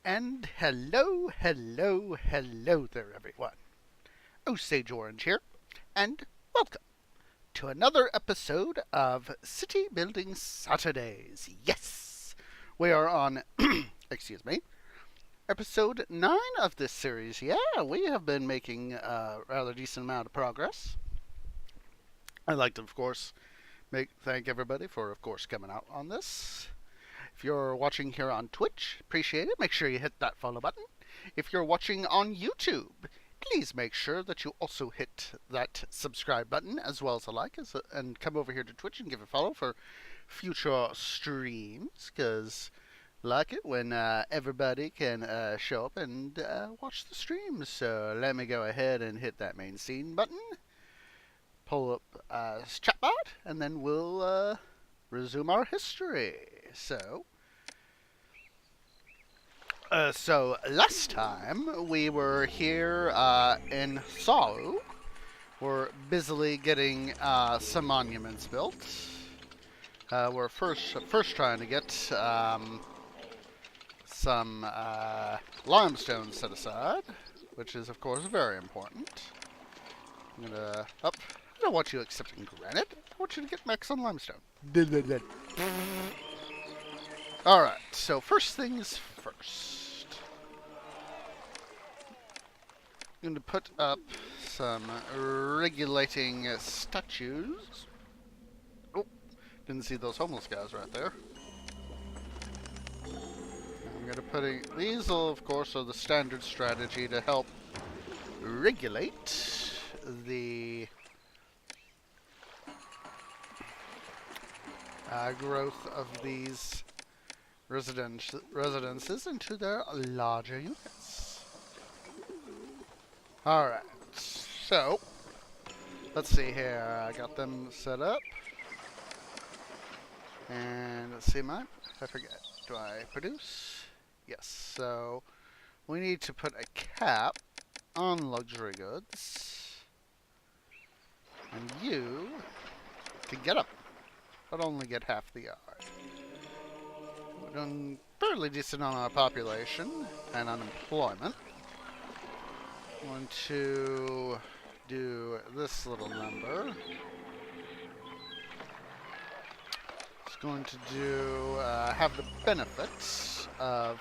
And hello, hello, hello there, everyone. Osage Orange here, and welcome to another episode of City Building Saturdays. Yes, we are on, excuse me, episode 9 of this series. Yeah, we have been making a rather decent amount of progress. I'd like to, of course, thank everybody for, of course, coming out on this. If you're watching here on Twitch, appreciate it. Make sure you hit that follow button. If you're watching on YouTube, please make sure that you also hit that subscribe button as well as a like, and come over here to Twitch and give a follow for future streams, because like it when everybody can show up and watch the streams. So let me go ahead and hit that main scene button, pull up chatbot, and then we'll resume our history. So last time we were here in Pharaoh. We're busily getting some monuments built. We're first trying to get some limestone set aside, which is of course very important. I'm gonna up. I don't want you accepting granite. I want you to get max on limestone. Alright, so first things first. I'm going to put up some regulating statues. Oh, didn't see those homeless guys right there. I'm going to put these will, of course, are the standard strategy to help regulate the growth of these residences into their larger units. Alright, so let's see here. I got them set up. And let's see, I forget. Do I produce? Yes, so we need to put a cap on luxury goods. And you can get up, but only get half the yard. We're doing fairly decent on our population and unemployment. I want to do this little number. It's going to do have the benefits of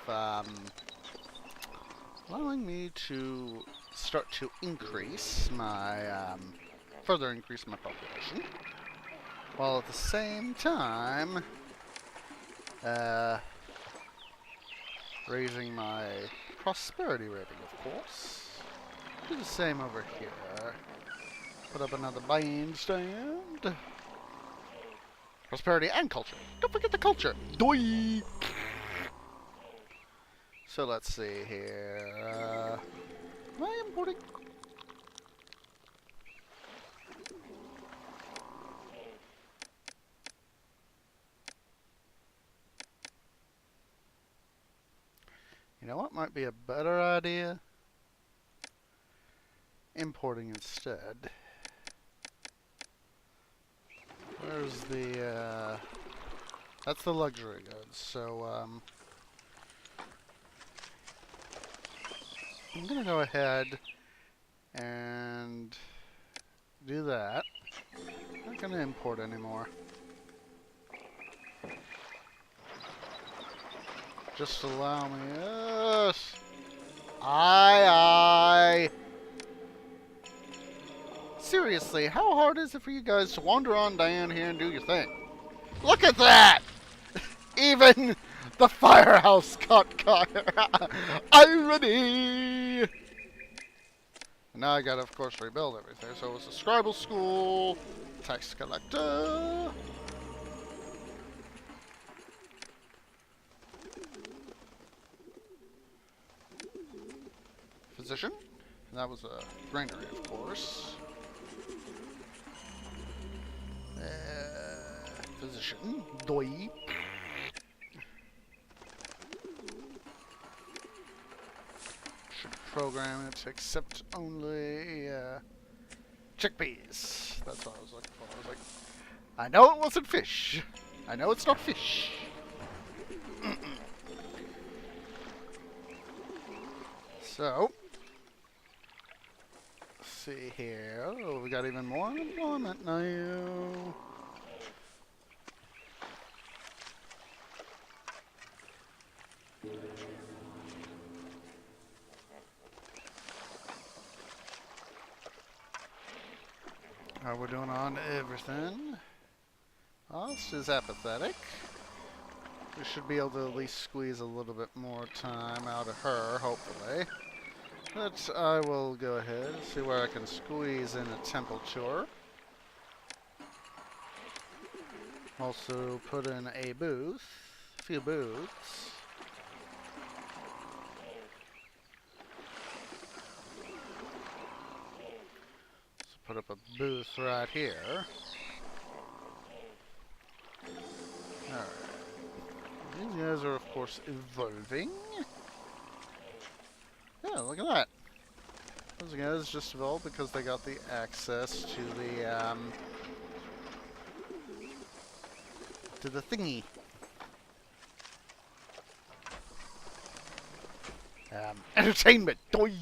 allowing me to start to increase my further increase my population, while at the same time raising my prosperity rating, of course. Do the same over here. Put up another bandstand. Prosperity and culture. Don't forget the culture. Doi! So let's see here. Am I importing? You know what might be a better idea? Importing instead. Where's the, that's the luxury goods, so, I'm gonna go ahead and do that. I'm not gonna import anymore. Just allow me, yes! Aye! Seriously, how hard is it for you guys to wander on down here and do your thing? Look at that! Even the firehouse got caught. Irony! And now I gotta, of course, rebuild everything. So it's a scribal school, tax collector. Physician. And that was a granary, of course. Physician. Doi. Should program it to accept only chickpeas. That's what I was looking for. I was like, I know it wasn't fish. I know it's not fish. So, let's see here. Oh, we got even more unemployment now. How we're doing on everything. Us is apathetic. We should be able to at least squeeze a little bit more time out of her, hopefully. But I will go ahead and see where I can squeeze in a temperature. Also put in a booth, a few booths. So put up a booth right here. Alright. These guys are, of course, evolving. Yeah, look at that. Those guys just evolved because they got the access to the thingy. Entertainment! Doi!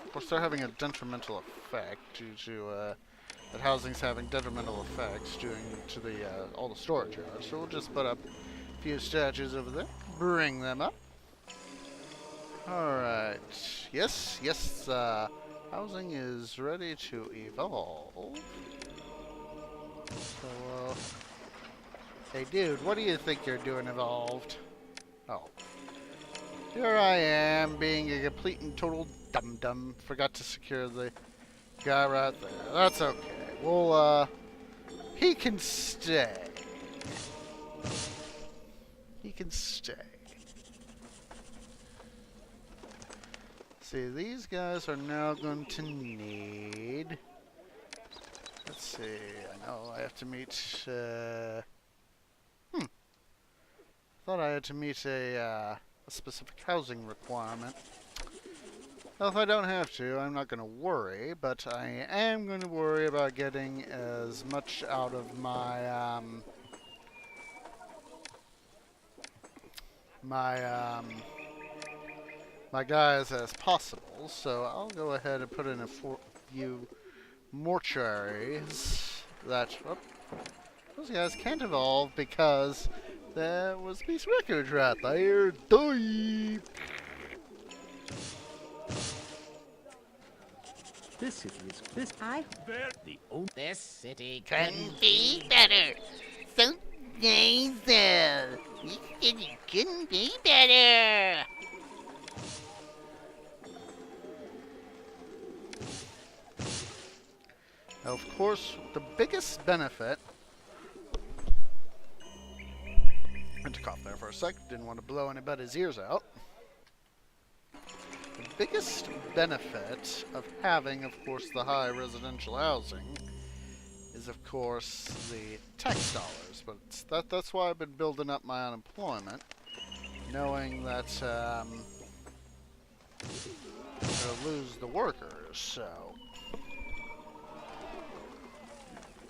Of course, they're having a detrimental effect due to that housing's having detrimental effects due to the all the storage yards. So we'll just put up a few statues over there, bring them up. All right. Yes, yes. Housing is ready to evolve. So, hey, dude, what do you think you're doing evolved? Oh. Here I am, being a complete and total dum-dum. Forgot to secure the guy right there. That's okay. Well, he can stay. He can stay. See, these guys are now going to need... Let's see, I know I have to meet... Thought I had to meet a specific housing requirement. Well, if I don't have to, I'm not going to worry, but I am going to worry about getting as much out of my, my guys as possible. So I'll go ahead and put in a few mortuaries that, whoop, those guys can't evolve because there was a piece of wreckage right there. Die! This city is this city can be better. So nice. You said it couldn't be better. Now, of course, the biggest benefit... I had to cough there for a sec. Didn't want to blow anybody's ears out. The biggest benefit of having, of course, the high residential housing is, of course, the tax dollars. But that's why I've been building up my unemployment, knowing that I'm going to lose the workers, so...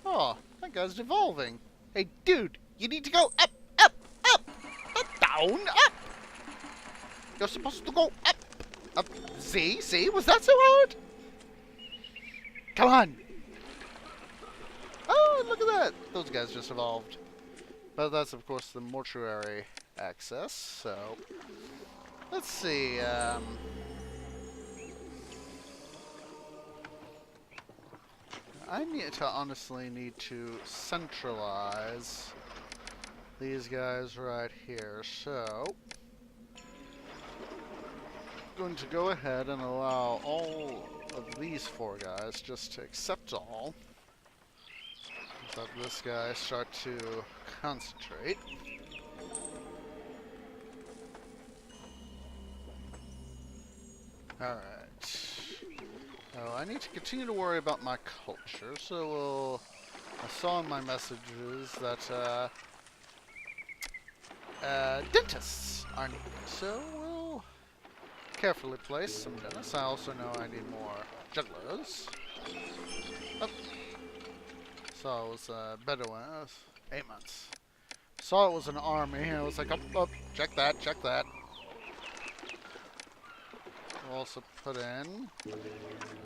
Oh, that guy's devolving. Hey, dude, you need to go up, up, up, not down, up. You're supposed to go up, up. See, was that so hard? Come on. Oh, look at that. Those guys just evolved. But that's, of course, the mortuary access, so... Let's see, I honestly need to centralize these guys right here, so I'm going to go ahead and allow all of these four guys just to accept all. Let this guy start to concentrate. Alright. Oh, I need to continue to worry about my culture, so I saw in my messages that dentists are needed, so we'll carefully place some dentists. I also know I need more jugglers. Oh. So it was Bedouin, 8 months. saw it was an army, and I was like, up, check that, check that. We'll also put in,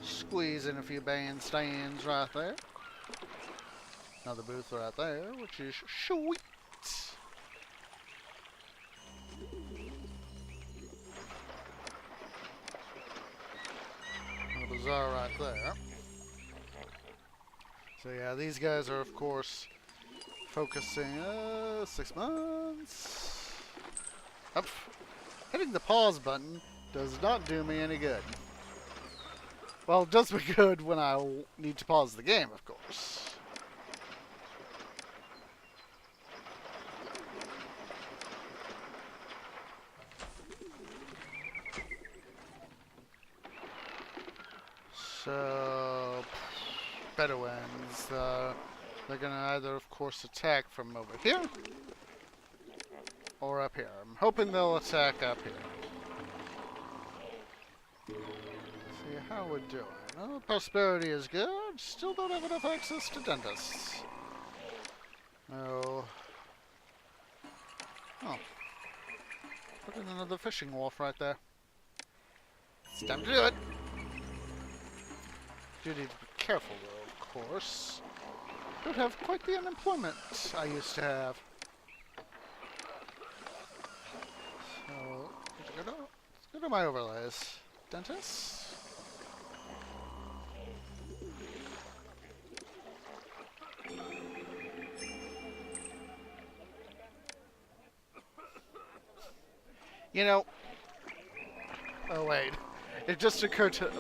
squeeze in a few bandstands right there. Another booth right there, which is sweet. A bazaar right there. So yeah, these guys are of course focusing 6 months. Up. Hitting the pause button does not do me any good. Well, it does me good when I need to pause the game, of course. So, Bedouins, they're gonna either, of course, attack from over here or up here. I'm hoping they'll attack up here. See how we're doing. Well, prosperity is good. Still don't have enough access to dentists. Oh. Oh. Put in another fishing wharf right there. It's time to do it. Do need to be careful, though, of course. Don't have quite the unemployment I used to have. So, let's go to my overlays. Dentist. You know. Oh wait, it just occurred to.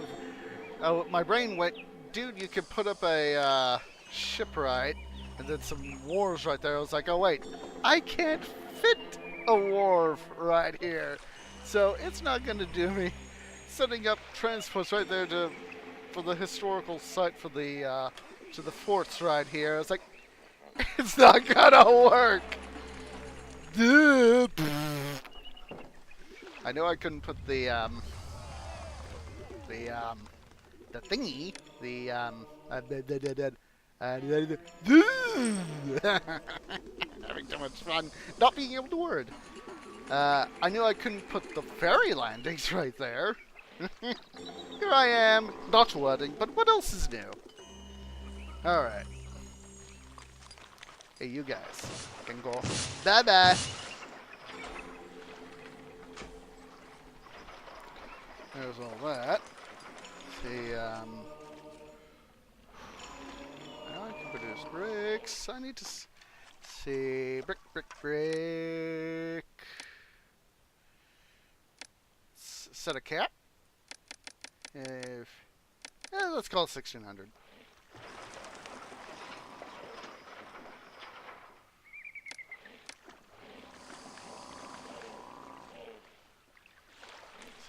Oh, my brain went. Dude, you could put up a shipwright and then some wharves right there. I was like, oh wait, I can't fit a wharf right here, so it's not going to do me. Setting up transports right there for the historical site for the to the forts right here. I was like, it's not gonna work. I know I couldn't put the thingy, having too much fun not being able to word. I knew I couldn't put the ferry landings right there. Here I am, not wording, but what else is new? Alright. Hey, you guys can go bye-bye. There's all that. See, now I can produce bricks. I need to see brick. Set a cap. Let's call it 1600.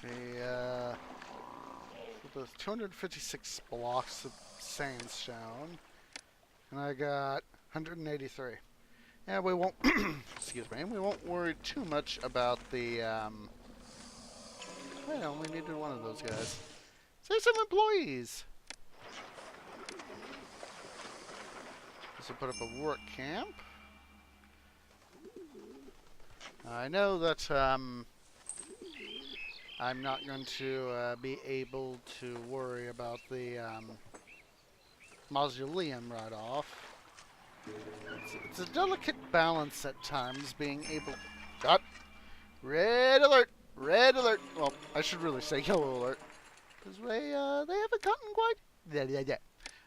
See, so there's 256 blocks of sandstone, and I got 183. Yeah, we won't. Excuse me. We won't worry too much about the. I only needed one of those guys. Save some employees. So put up a work camp. I know that I'm not going to be able to worry about the mausoleum right off. It's a delicate balance at times, being able. Got red alert! Red alert! Well, I should really say yellow alert, because they haven't gotten quite.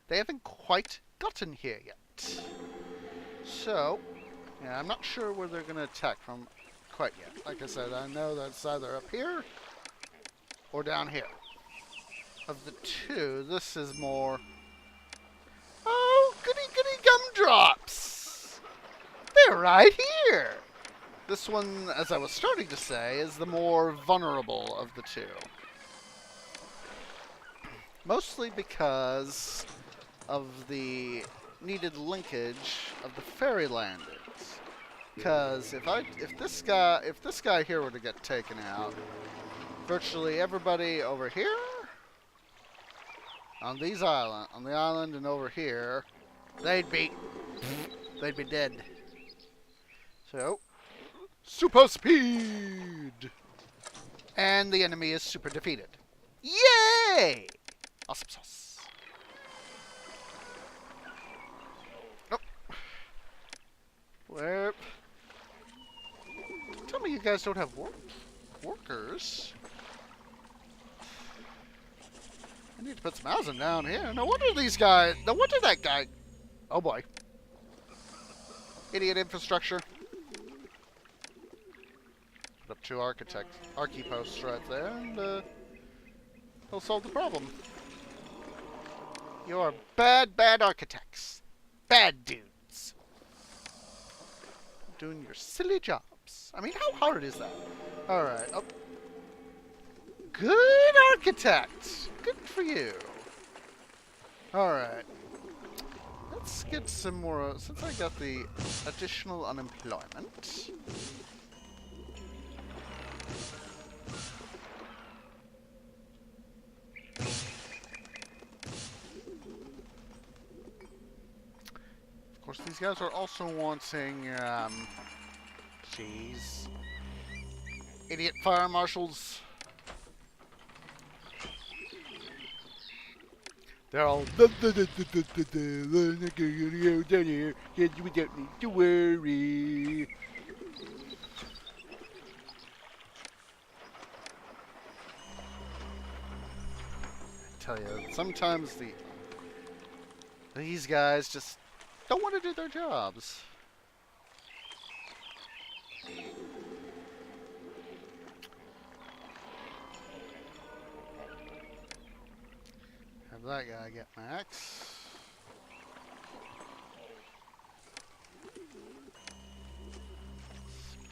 They haven't quite gotten here yet. So, yeah, I'm not sure where they're going to attack from quite yet. Like I said, I know that's either up here or down here. Of the two, this is more. Oh, goody gumdrops! They're right here! This one, as I was starting to say, is the more vulnerable of the two. Mostly because of the needed linkage of the ferry landings. Because if this guy here were to get taken out, virtually everybody over here on the island and over here, they'd be dead. So, super speed! And the enemy is super defeated. Yay! Awesome sauce. Nope. Where? Tell me you guys don't have workers. I need to put some housing down here. No wonder these guys... No wonder that guy... Oh boy. Idiot infrastructure. Put up 2 archie posts right there, and he'll solve the problem. You're bad, bad architects. Bad dudes. Doing your silly jobs. I mean, how hard is that? Alright. Oh. Good architect. Good for you. Alright. Let's get some more... Since I got the additional unemployment... Of course, these guys are also wanting, jeez. Idiot fire marshals. They're all, we're not going to go down here, we don't need to worry. I tell you, sometimes these guys just don't want to do their jobs. Have that guy get max.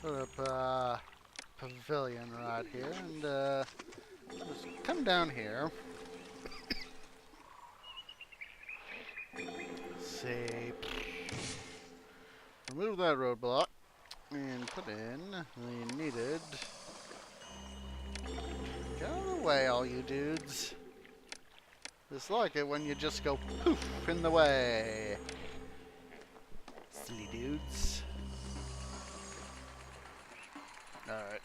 Put up a pavilion right here, and just come down here. Say, remove that roadblock and put in the needed. Get out of the way, all you dudes. Just like it when you just go poof in the way. Silly dudes. Alright.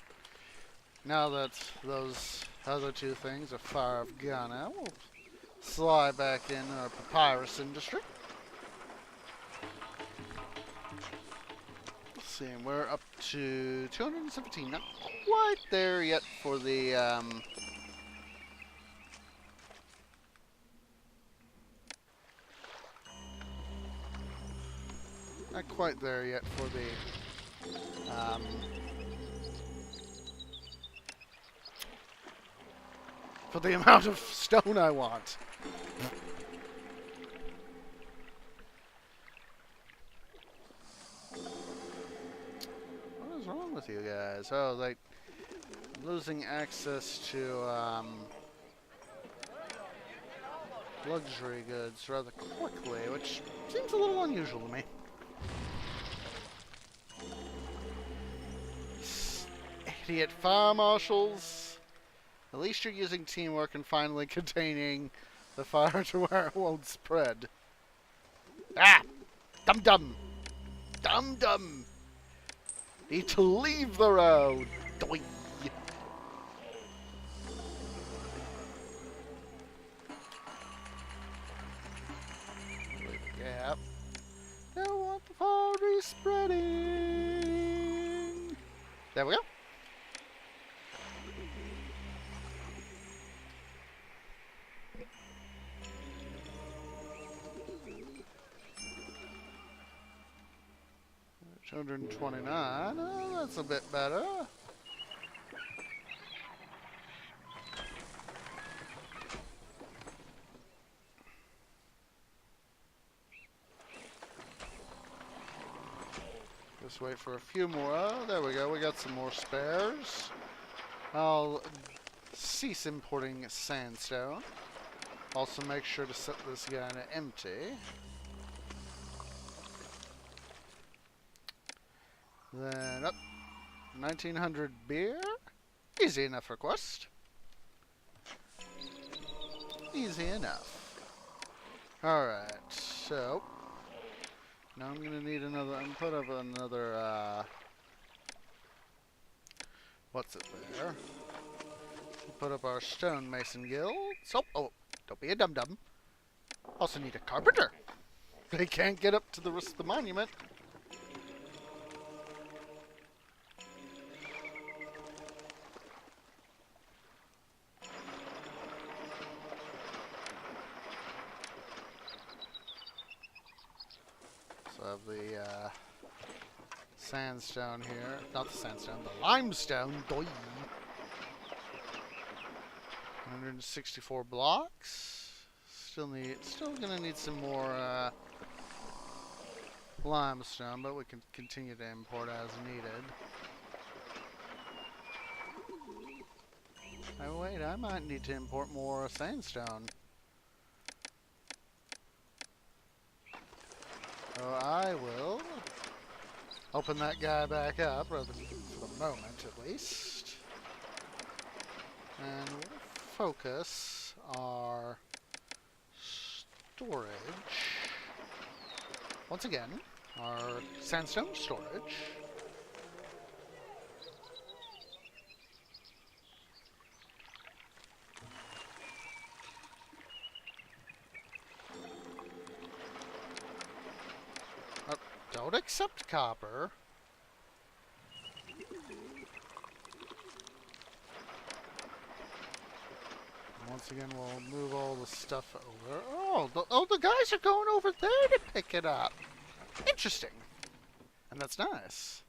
Now that those other 2 things are far of gone out, we'll slide back in our papyrus industry. Let's see, we're up to 217. Not quite there yet for the, not quite there yet for the amount of stone I want. What is wrong with you guys? Oh, like losing access to luxury goods rather quickly, which seems a little unusual to me. Idiot fire marshals. At least you're using teamwork and finally containing the fire to where it won't spread. Ah! Dum-dum! Dum-dum! Need to leave the road! Doi! Yep. Don't want the fire spreading! There we go. $229. Oh, that's a bit better. Just wait for a few more. Oh, there we go. We got some more spares. I'll cease importing sandstone. Also make sure to set this guy to empty. Then up 1900 beer. Easy enough request. Easy enough. Alright, so Now I'm gonna need another. I'm put up another. What's it there? We'll put up our stonemason guild. So, oh, don't be a dum dum. Also need a carpenter. They can't get up to the rest of the monument. So I have the sandstone here. Not the sandstone, the limestone. Doi. 164 blocks. Still gonna need some more limestone, but we can continue to import as needed. Oh wait, I might need to import more sandstone. So I will open that guy back up, rather for the moment at least. And we'll focus our storage. Once again, our sandstone storage. Don't accept copper. Once again, we'll move all the stuff over. Oh, the guys are going over there to pick it up. Interesting. And that's nice.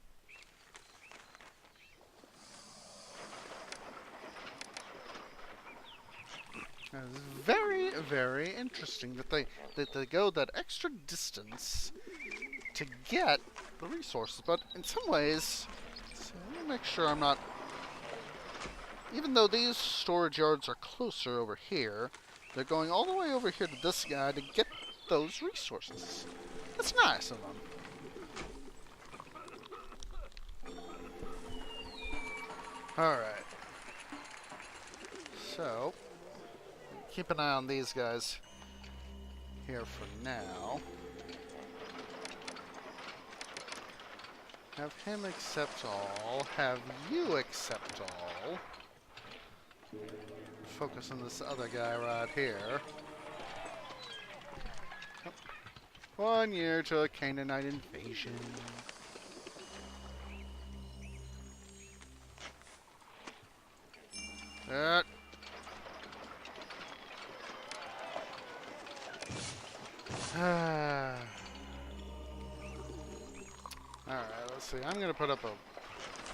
It's very, very interesting that they go that extra distance to get the resources. But in some ways, so let me make sure I'm not. Even though these storage yards are closer over here, they're going all the way over here to this guy to get those resources. That's nice of them. Alright. So, keep an eye on these guys here for now. Have him accept all. Have you accept all. Focus on this other guy right here. Oh. 1 year to a Canaanite invasion. That. Alright, let's see. I'm gonna put up a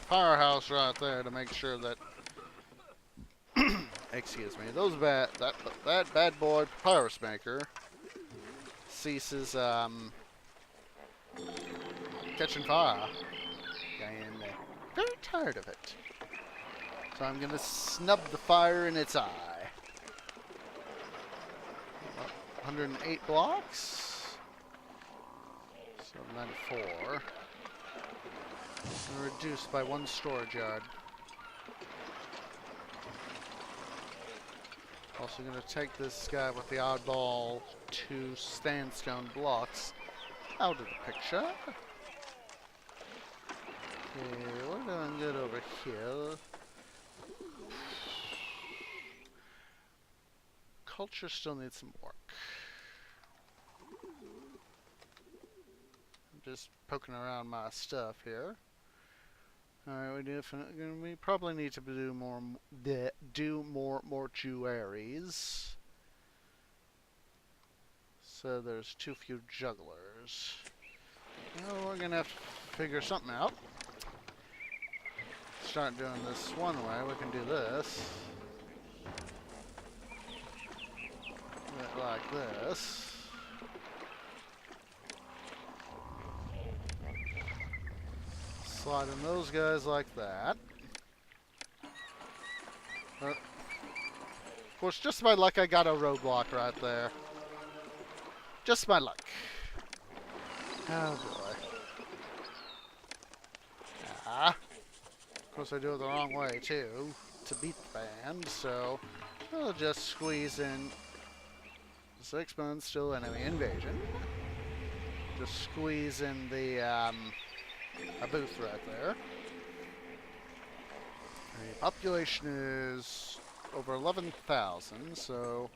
powerhouse right there to make sure that excuse me, that bad boy papyrus maker ceases catching fire. And very tired of it. So I'm gonna snub the fire in its eye. 108 blocks. So 94. And reduced by 1 storage yard. Also going to take this guy with the oddball 2 sandstone blocks out of the picture. Okay, we're doing good over here. Culture still needs some work. I'm just poking around my stuff here. Alright, we probably need to do more mortuaries. So there's too few jugglers. Well, we're gonna have to figure something out. Start doing this one way. We can do this. Like this. Slide in those guys like that. Of course, just by luck, I got a roadblock right there. Just my luck. Oh boy. Ah. Of course, I do it the wrong way too to beat the band, so I'll just squeeze in 6 months till enemy invasion. Just squeeze in the a booth right there. The population is over 11,000, so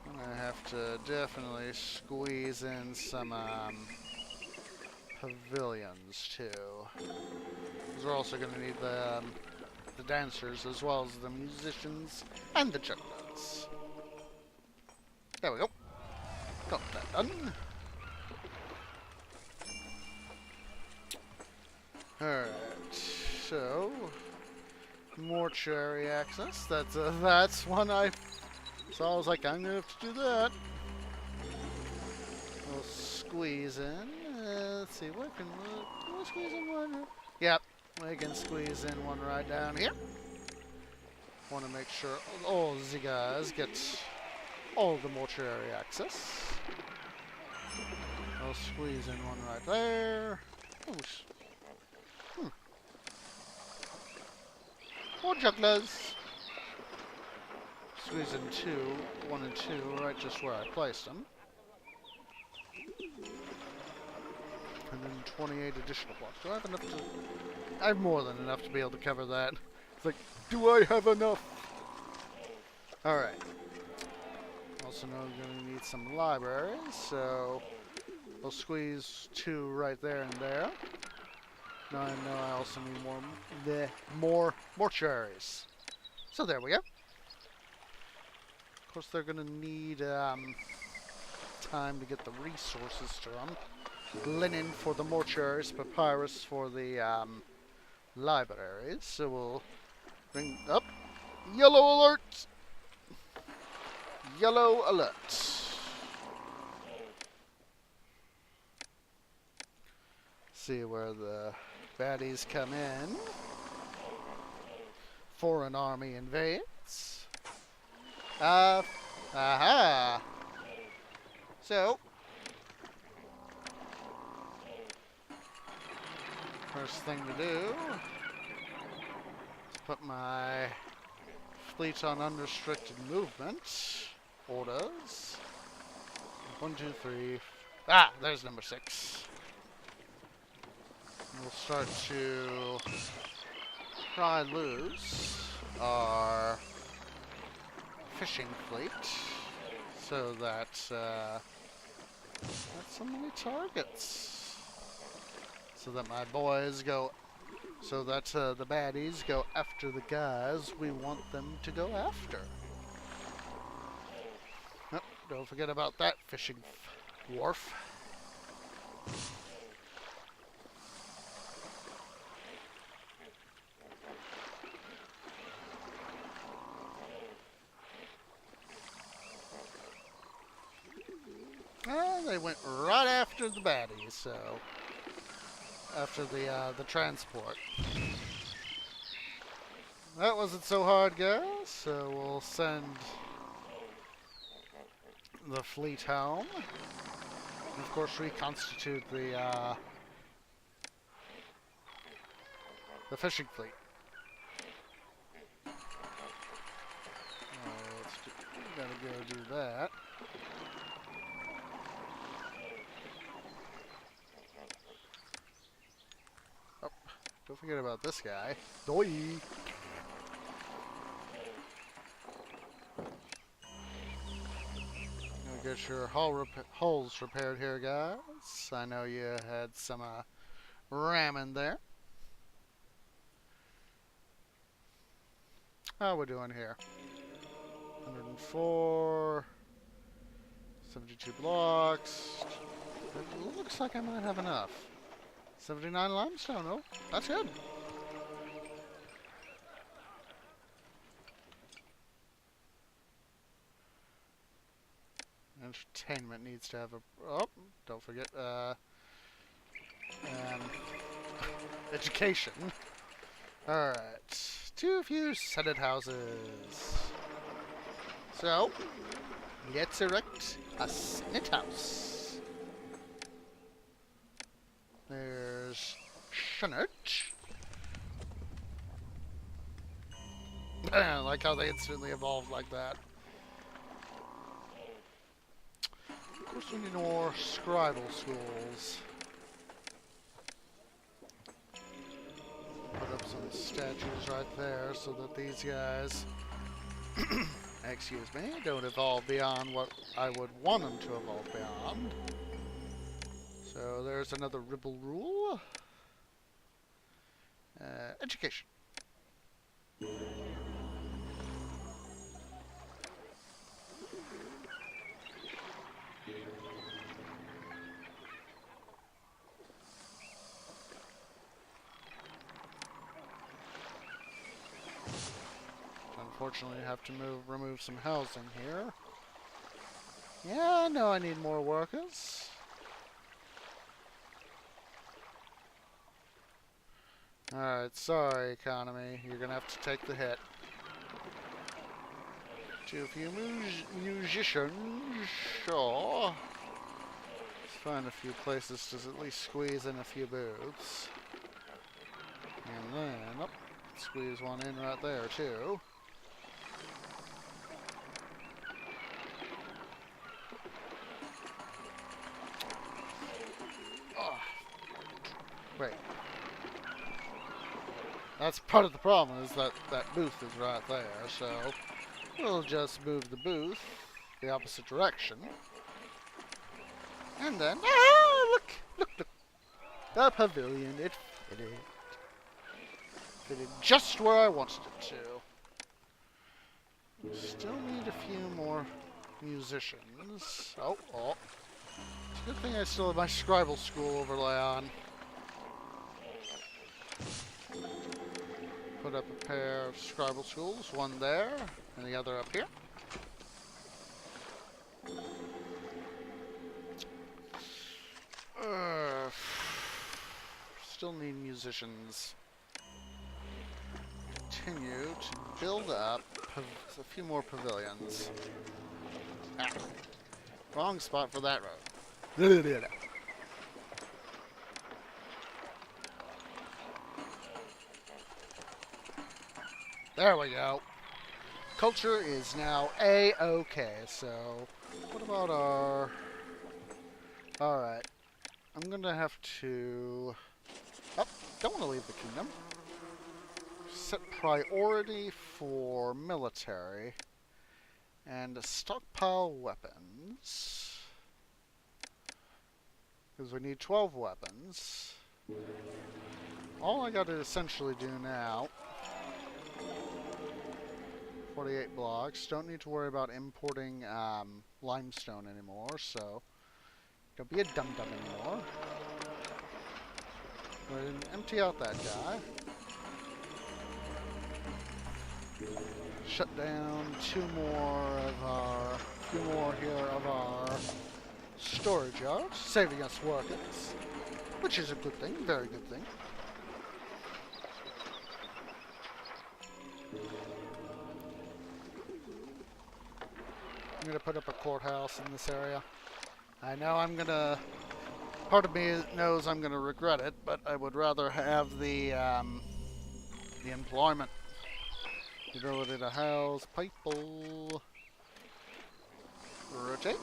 I'm gonna have to definitely squeeze in some pavilions too. Because we're also gonna need the dancers as well as the musicians and the jugglers. There we go. Got that done. Alright, so mortuary access. That's one so I was like, I'm gonna have to do that. We'll squeeze in. Let's see, can we squeeze in one? Yep, we can squeeze in one right down here. Want to make sure all the guys get all the mortuary access. I'll squeeze in one right there. Oh, more jugglers. Squeeze in one and two, right just where I placed them. And then 28 additional blocks. Do I have enough to... I have more than enough to be able to cover that. It's like, do I have enough? Alright. Also know I'm going to need some libraries, so we'll squeeze 2 right there and there. Now I know I also need more mortuaries. So there we go. Of course, they're going to need time to get the resources to them. Linen for the mortuaries, papyrus for the libraries. So we'll bring up yellow alert. Yellow alert. See where the baddies come in. Foreign army invades. Aha. So, first thing to do is put my fleet on unrestricted movement. Orders. 1, 2, 3. Ah, there's number 6. We'll start to pry loose our fishing fleet so that that's so many targets. So that my boys go, so that the baddies go after the guys we want them to go after. Oh, don't forget about that fishing wharf. They went right after the baddies, so after the transport. That wasn't so hard, guys. So we'll send the fleet home, and of course reconstitute the fishing fleet. Gotta go do that. Oh, don't forget about this guy. Doi. Get your hulls repaired here, guys. I know you had some ramming there. How we doing here? 104, 72 blocks. It looks like I might have enough. 79 limestone. Oh, that's good. Entertainment needs to have a... Oh, don't forget, education. Alright. Too few settled houses. So, let's erect a Senate house. There's Senate. I like how they instantly evolved like that. Of Of course we need more scribal schools. Put up some statues right there so that these guys, excuse me, don't evolve beyond what I would want them to evolve beyond. So there's another Ribble rule. Education. Unfortunately, I have to remove some housing here. Yeah, no, I need more workers. Alright, sorry, economy. You're gonna have to take the hit. To a few musicians, sure. Let's find a few places to at least squeeze in a few booths. And then, oh, squeeze one in right there, too. Oh. Wait. That's part of the problem, is that that booth is right there, so we'll just move the booth the opposite direction. And then, look. The pavilion, it fitted. Fitted just where I wanted it to. Still need a few more musicians. Oh. It's a good thing I still have my scribal school overlay on. Put up a pair of scribal schools, one there, and the other up here. Still need musicians. Continue to build up a few more pavilions. Ah, wrong spot for that road. There we go. Culture is now A-okay, so what about our... Alright. I'm gonna have to... Oh, don't want to leave the kingdom. Set priority for military. And stockpile weapons. Because we need 12 weapons. All I gotta essentially do now... 48 blocks. Don't need to worry about importing limestone anymore, so don't be a dum-dum anymore. Go ahead and empty out that guy. Shut down few more here of our storage yards, saving us workers, which is a good thing, very good thing. I'm going to put up a courthouse in this area. I know part of me knows I'm going to regret it, but I would rather have the employment. The ability to house people. Rotate.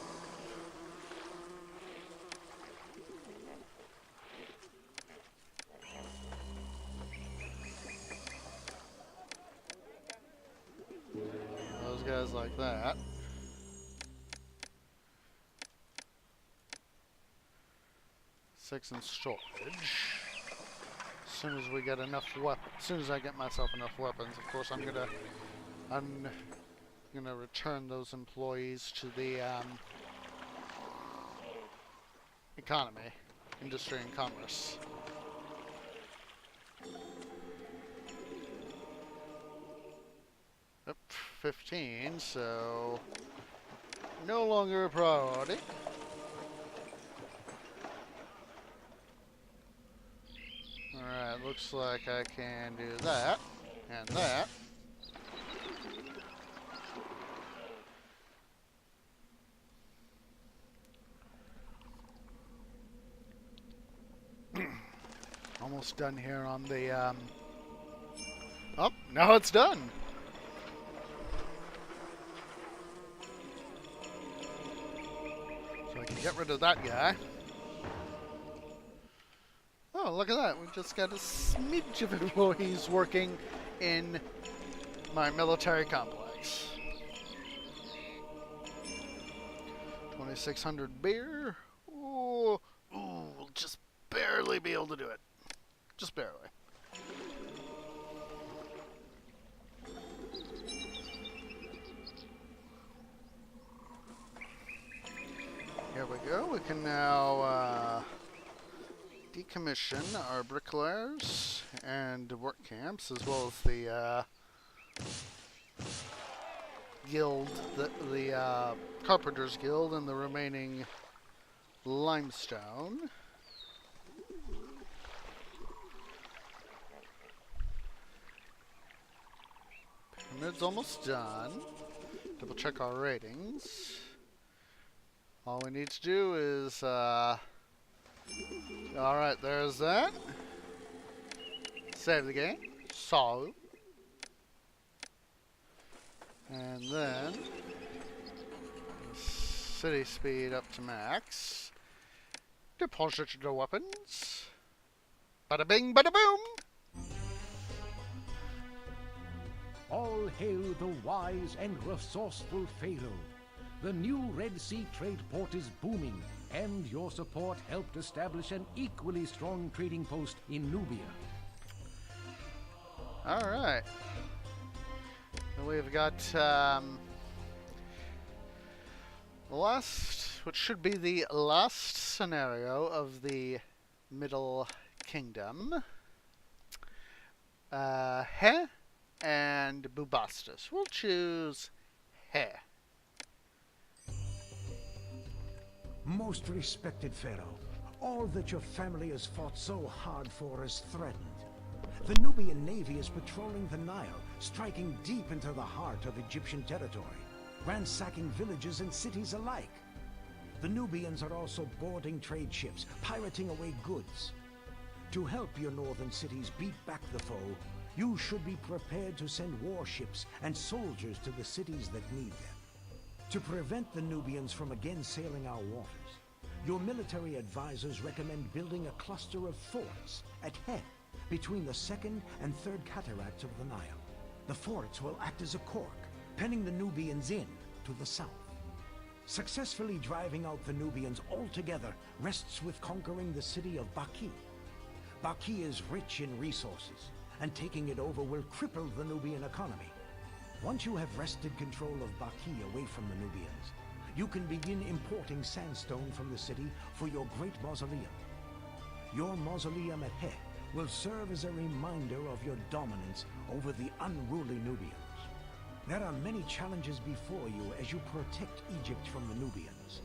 Those guys like that. Six in storage. As soon as we get enough weapons, as soon as I get myself enough weapons, of course I'm gonna return those employees to the economy, industry and commerce. Yep, 15, so no longer a priority. Alright, looks like I can do that, and that. Almost done here on the, Oh, now it's done! So I can get rid of that guy. Oh, look at that. We just got a smidge of employees working in my military complex. 2,600 beer. Ooh, we'll just barely be able to do it. Just barely. Here we go. We can now decommission our bricklayers and work camps, as well as the guild, the Carpenters Guild, and the remaining limestone. Pyramid's almost done. Double check our ratings. All we need to do is, alright, there's that. Save the game. So. And then, city speed up to max. Deposit the weapons. Bada bing, bada boom! All hail the wise and resourceful Pharaoh. The new Red Sea trade port is booming, and your support helped establish an equally strong trading post in Nubia. Alright. We've got which should be the last scenario of the Middle Kingdom. He and Bubastis. We'll choose He. Most respected Pharaoh, all that your family has fought so hard for is threatened. The Nubian Navy is patrolling the Nile, striking deep into the heart of Egyptian territory, ransacking villages and cities alike. The Nubians are also boarding trade ships, pirating away goods. To help your northern cities beat back the foe, you should be prepared to send warships and soldiers to the cities that need them. To prevent the Nubians from again sailing our waters, your military advisors recommend building a cluster of forts at He, between the second and third cataracts of the Nile. The forts will act as a cork, penning the Nubians in to the south. Successfully driving out the Nubians altogether rests with conquering the city of Baki. Baki is rich in resources, and taking it over will cripple the Nubian economy. Once you have wrested control of Baki away from the Nubians, you can begin importing sandstone from the city for your great mausoleum. Your mausoleum at He will serve as a reminder of your dominance over the unruly Nubians. There are many challenges before you as you protect Egypt from the Nubians.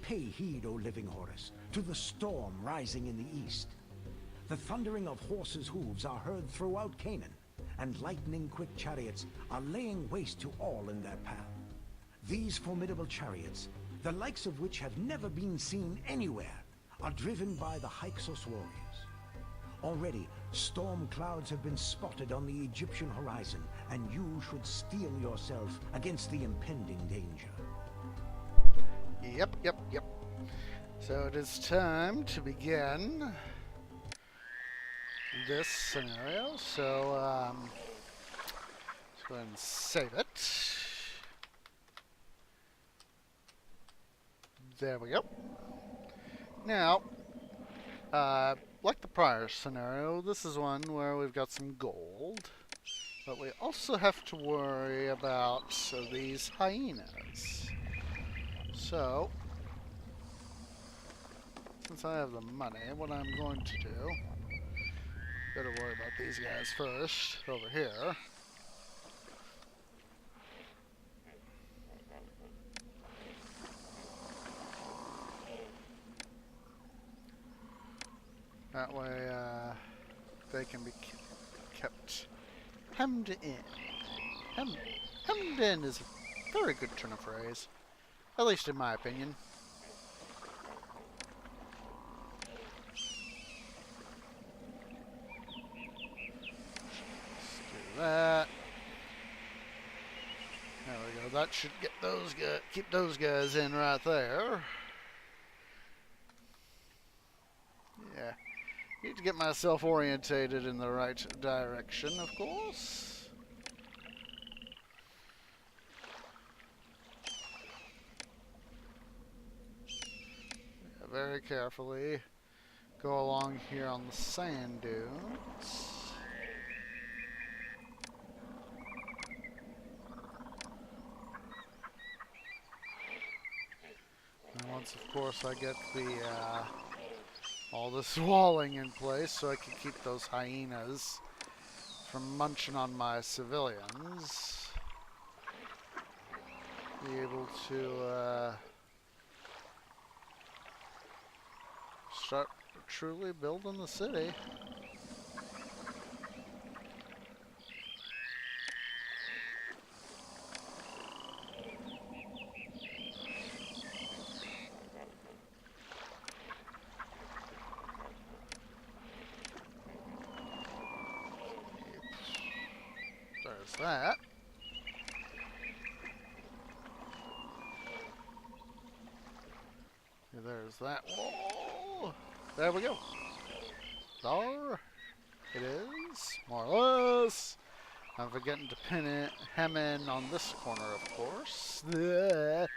Pay heed, O living Horus, to the storm rising in the east. The thundering of horses' hooves are heard throughout Canaan, and lightning-quick chariots are laying waste to all in their path. These formidable chariots, the likes of which have never been seen anywhere, are driven by the Hyksos warriors. Already, storm clouds have been spotted on the Egyptian horizon, and you should steel yourself against the impending danger. Yep. So it is time to begin this scenario. So, let's go ahead and save it. There we go. Now, like the prior scenario, this is one where we've got some gold, but we also have to worry about these hyenas. So, since I have the money, what I'm going to do, better worry about these guys first, over here. That way, they can be kept hemmed in. Hemmed in is a very good turn of phrase, at least in my opinion. Let's do that. There we go. That should get those guys, keep those guys in right there. Need to get myself orientated in the right direction, of course. Yeah, very carefully go along here on the sand dunes. And once, of course, I get the all this walling in place so I can keep those hyenas from munching on my civilians. Be able to start truly building the city. There's that. There's that wall. There we go. There it is, more or less. I'm forgetting to pin it, hem in on this corner, of course. There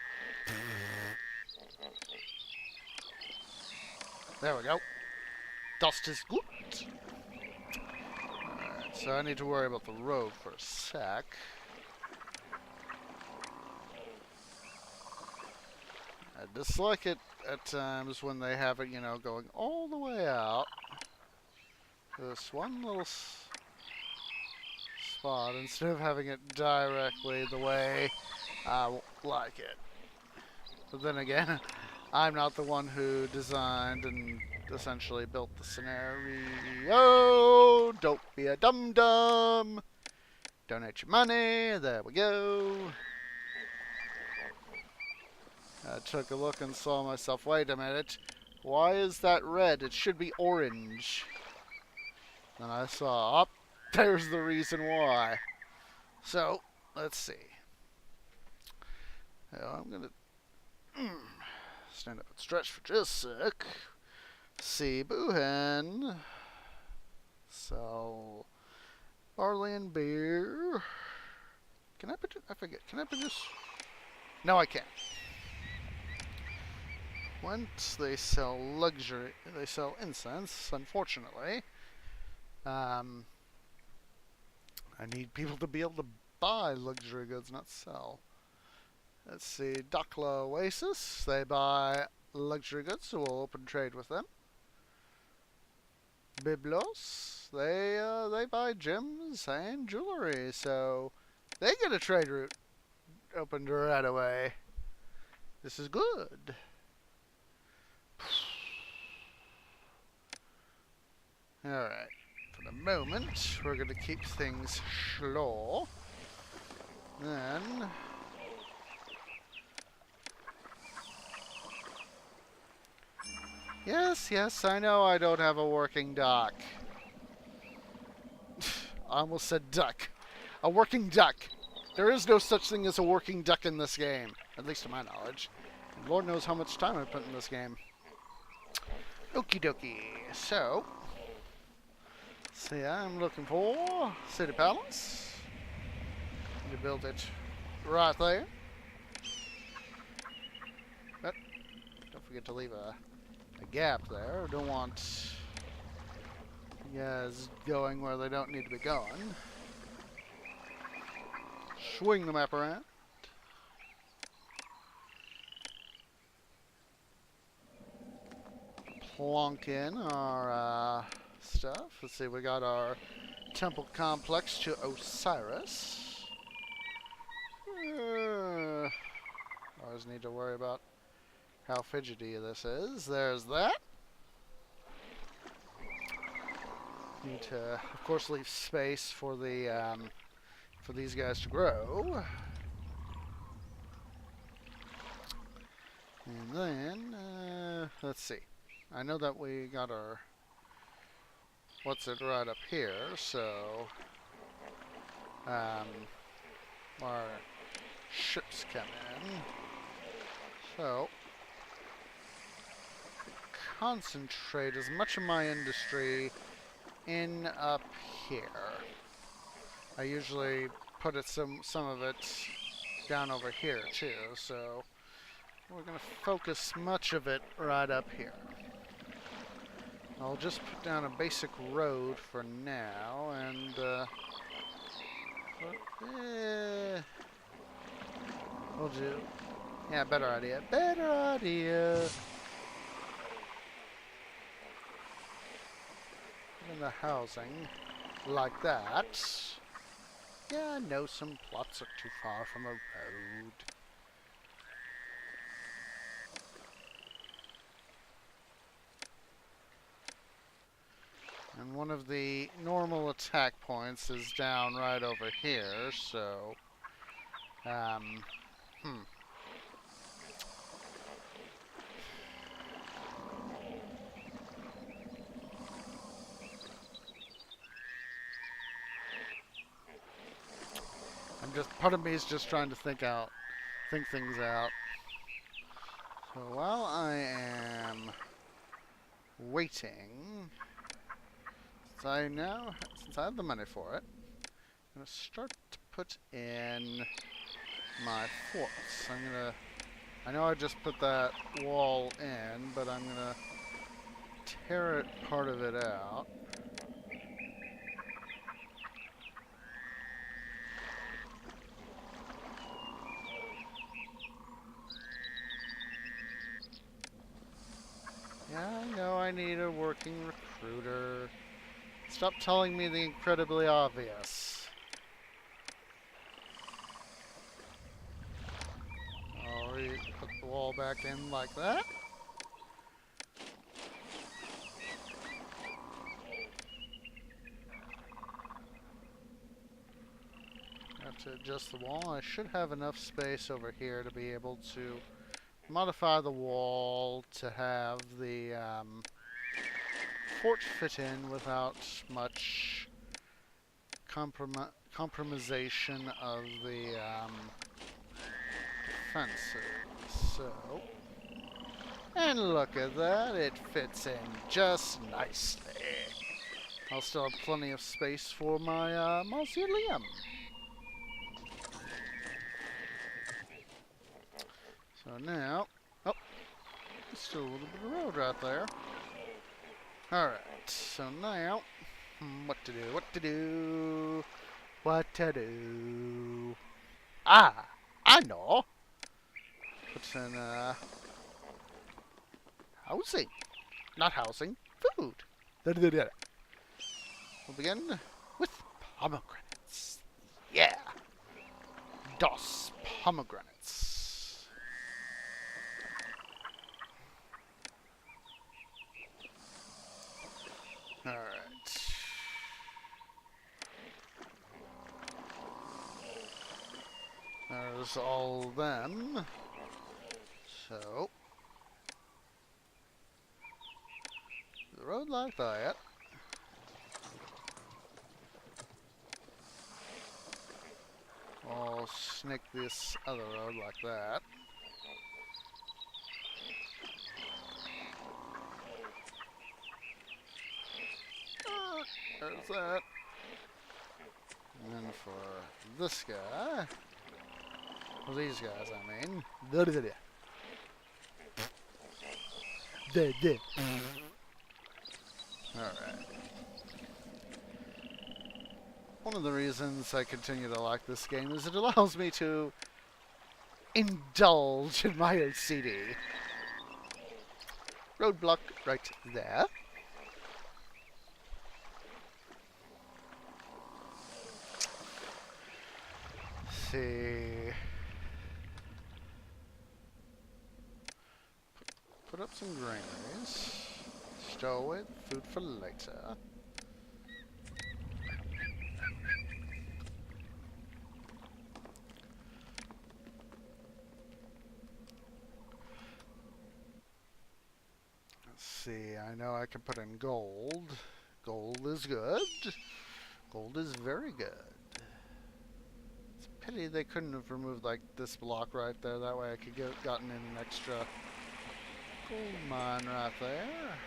we go. Dust is good. Alright, so I need to worry about the road for a sec. I dislike it at times when they have it, you know, going all the way out. This one little spot instead of having it directly the way I like it. But then again, I'm not the one who designed and essentially built the scenario. Don't be a dum-dum. Donate your money. There we go. I took a look and saw myself, wait a minute, why is that red? It should be orange. Then I saw, there's the reason why. So, let's see. I'm going to stand up and stretch for just a sec. See, Boohan. So, barley and beer. Can I produce? I forget. Can I produce? No, I can't. Once they sell luxury, they sell incense, unfortunately. I need people to be able to buy luxury goods, not sell. Let's see, Dakla Oasis, they buy luxury goods, so we'll open trade with them. Biblos, they buy gems and jewelry, so they get a trade route opened right away. This is good. Alright, for the moment, we're going to keep things slow. Then, yes, I know I don't have a working dock. I almost said duck. A working duck. There is no such thing as a working duck in this game, at least to my knowledge. And Lord knows how much time I put in this game. Okie dokie. So, I'm looking for City Palace. You build it right there. But don't forget to leave a gap there. Don't want you guys going where they don't need to be going. Swing the map around. Plonk in our stuff. Let's see, we got our temple complex to Osiris. Always need to worry about how fidgety this is. There's that. Need to, of course, leave space for the for these guys to grow. And then let's see. I know that we got our what's it right up here, so our ships come in. So concentrate as much of my industry in up here. I usually put some of it down over here too, so we're going to focus much of it right up here. I'll just put down a basic road for now, and we'll do, yeah, better idea, in the housing like that. Yeah, I know some plots are too far from a road. And one of the normal attack points is down right over here, so I'm just, part of me is just trying to think things out. So while I am waiting, since I have the money for it, I'm gonna start to put in my forts. I know I just put that wall in, but I'm gonna tear part of it out. Yeah, I know I need a working recruiter. Stop telling me the incredibly obvious. I'll put the wall back in like that. Have to adjust the wall. I should have enough space over here to be able to modify the wall to have the fort fit in without much compromisation of the defenses. So, and look at that, it fits in just nicely. I'll still have plenty of space for my mausoleum. So now, oh, there's still a little bit of road right there. Alright, so now, what to do? Ah, I know. Put in, housing. Not housing, food. We'll begin with pomegranates. Yeah. Dos pomegranates. Alright. There's all of them. So, the road like that. I'll snake this other road like that. There's that. And then for this guy, well, these guys, I mean. Alright. One of the reasons I continue to like this game is it allows me to indulge in my OCD. Roadblock right there. Let's see. Put up some granaries. Stow away food for later. Let's see, I know I can put in gold. Gold is good. Gold is very good. It's a pity they couldn't have removed like this block right there. That way I could get gotten in an extra Gold mine right there.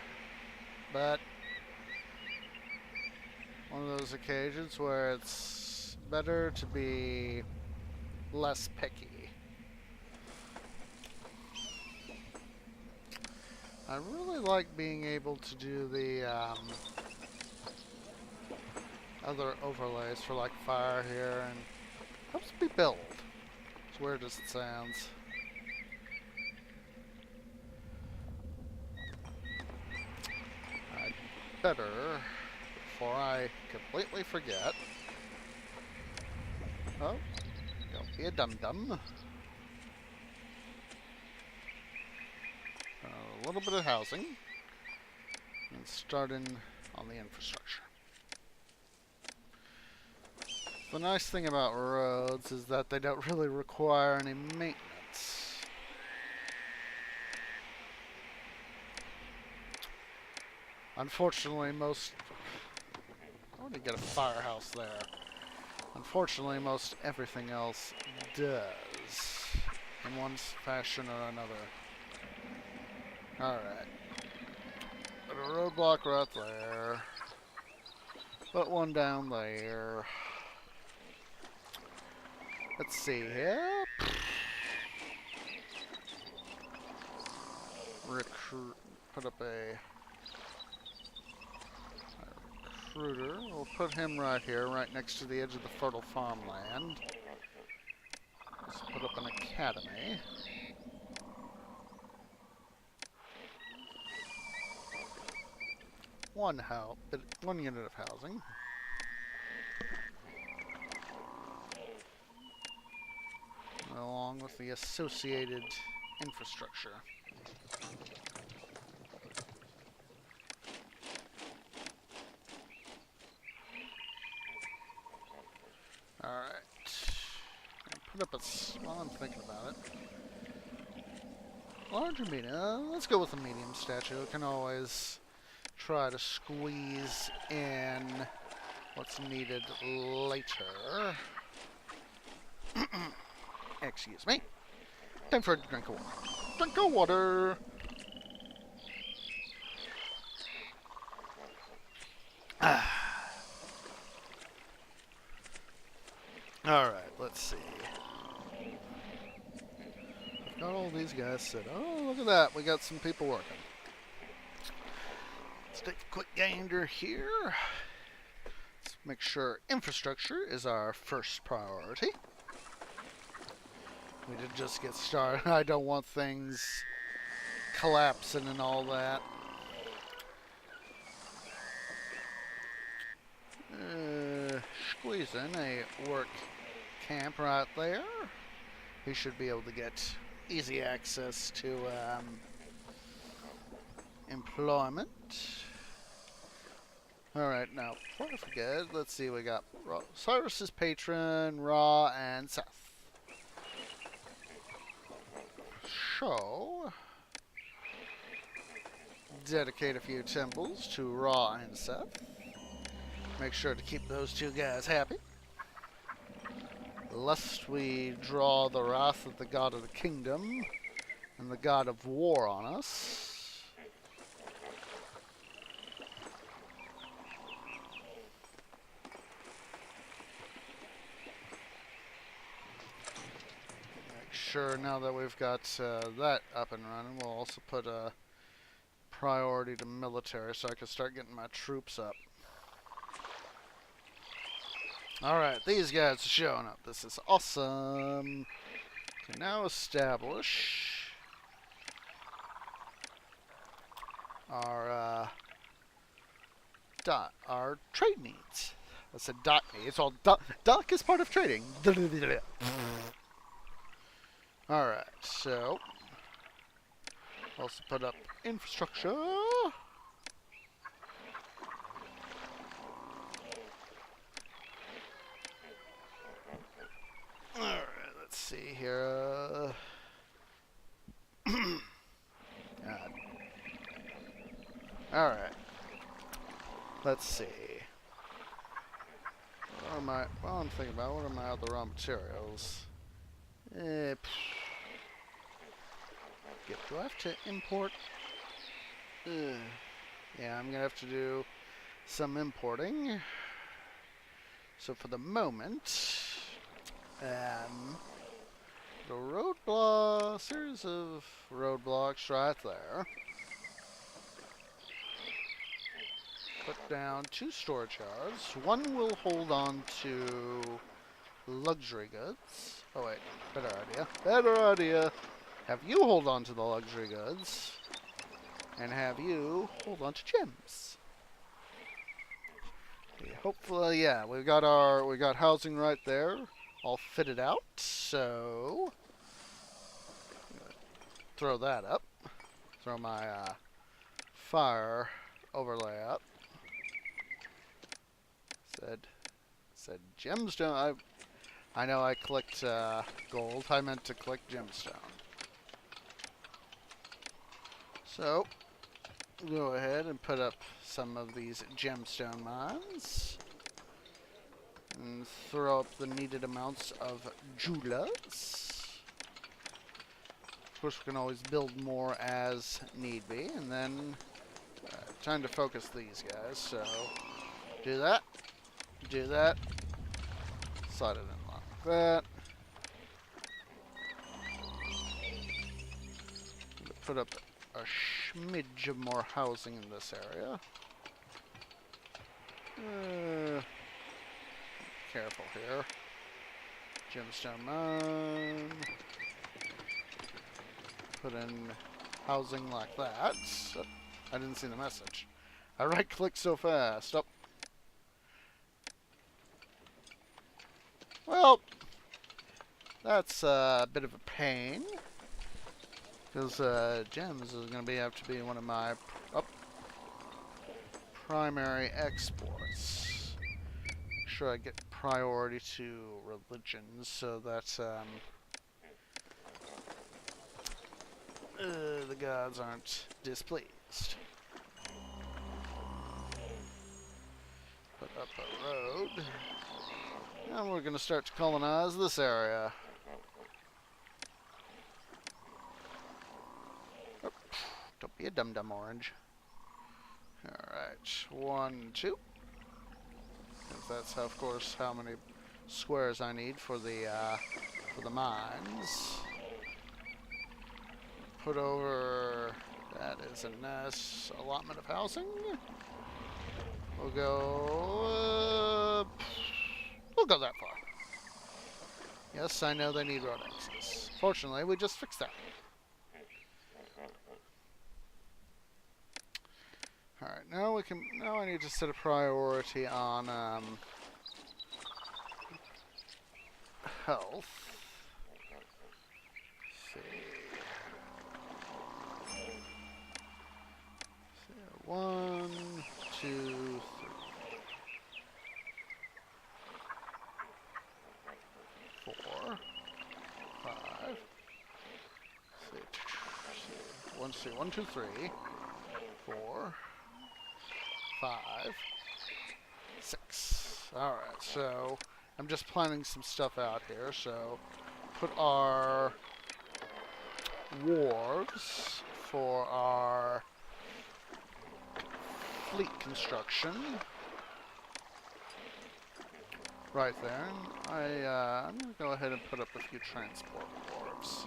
But one of those occasions where it's better to be less picky. I really like being able to do the other overlays for like fire here, and helps me build. As weird as it sounds. I'd better, before I completely forget. Oh, don't be a dum-dum. A little bit of housing, and starting on the infrastructure. The nice thing about roads is that they don't really require any maintenance. Unfortunately, I want to get a firehouse there. Unfortunately, most everything else does, in one fashion or another. Alright. Put a roadblock right there. Put one down there. Let's see here. Put up a recruiter. We'll put him right here, right next to the edge of the fertile farmland. Let's put up an academy. One unit of housing. Along with the associated infrastructure. Alright. Put up while I'm thinking about it. Large or medium? Let's go with a medium statue. Can always try to squeeze in what's needed later. Excuse me. Time for a drink of water. Drink of water! Alright, let's see. I've got all these guys set. Oh, look at that. We got some people working. Let's take a quick gander here. Let's make sure infrastructure is our first priority. We did just get started. I don't want things collapsing and all that. Squeeze in a work camp right there. He should be able to get easy access to employment. Alright, now, before I forget, let's see, we got Cyrus's patron, Ra, and Seth. So, dedicate a few temples to Ra and Seth. Make sure to keep those two guys happy, lest we draw the wrath of the god of the kingdom and the god of war on us. Make sure now that we've got that up and running, we'll also put a priority to military so I can start getting my troops up. Alright, these guys are showing up. This is awesome. Can now establish our our trade needs. I said dot needs. All doc is part of trading. Alright, so also put up infrastructure. Alright, let's see here. Alright. Let's see. Well, I'm thinking about what are my other raw materials? skip. Do I have to import? Yeah, I'm gonna have to do some importing. So for the moment, the roadblock, series of roadblocks right there. Put down 2 storage yards. One will hold on to luxury goods. Oh wait, better idea. Better idea. Have you hold on to the luxury goods, and have you hold on to gems. Okay, hopefully, yeah, we got housing right there, all fitted out. So throw that up. Throw my fire overlay up. Said gemstone. I know I clicked gold. I meant to click gemstone. So go ahead and put up some of these gemstone mines and throw up the needed amounts of julas. Of course, we can always build more as need be, and then time to focus these guys. So do that, slide it in like that. Put up a smidge of more housing in this area. Careful here. Gemstone mine. Put in housing like that. Oh, I didn't see the message. I right-clicked so fast. Oh. Well, that's a bit of a pain. Because gems is going to have to be one of my primary exports. Make sure I get priority to religions so that the gods aren't displeased. Put up a road. And we're going to start to colonize this area. Oh, don't be a dum-dum, orange. Alright, 1, 2. Because that's, of course, how many squares I need for the mines. Put over... That is a nice allotment of housing. We'll go... we'll go that far. Yes, I know they need road access. Fortunately, we just fixed that. Alright, now I need to set a priority on health. Let's see. 1, 2, 3. 4, 5. Let's see. 1, 2, 3, 4, 5, 6. Alright, so I'm just planning some stuff out here. So put our wharves for our fleet construction right there. I'm going to go ahead and put up a few transport wharves.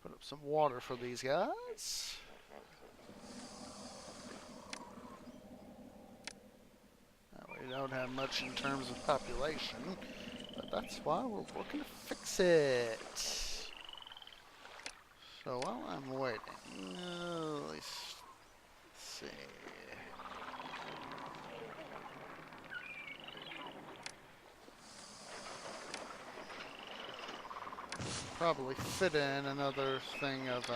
Put up some water for these guys. We don't have much in terms of population, but that's why we're working to fix it. So while I'm waiting, let's see. Probably fit in another thing of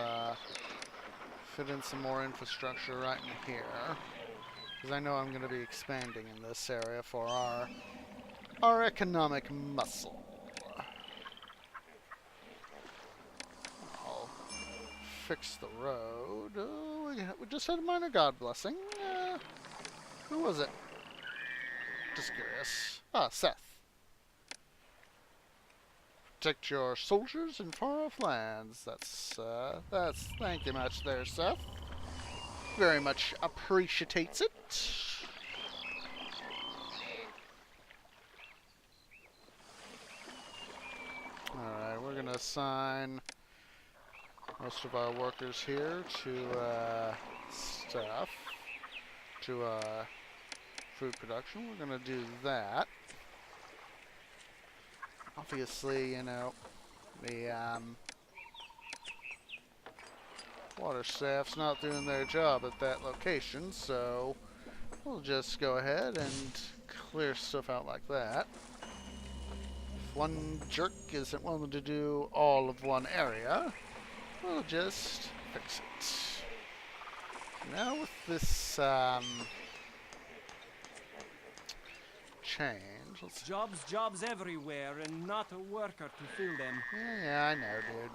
fit in some more infrastructure right in here, because I know I'm going to be expanding in this area for our economic muscle. I'll fix the road. Oh, we just had a minor god blessing. Who was it? Just curious. Ah, Seth. protect your soldiers in far-off lands. That's thank you much there, Seth. Very much appreciates it. Alright, we're gonna assign most of our workers here to stuff, to food production. We're gonna do that. Obviously, you know, the water staff's not doing their job at that location, so we'll just go ahead and clear stuff out like that. If one jerk isn't willing to do all of one area, we'll just fix it. Now with this change, let's... Jobs everywhere, and not a worker to fill them. Yeah, I know, dude.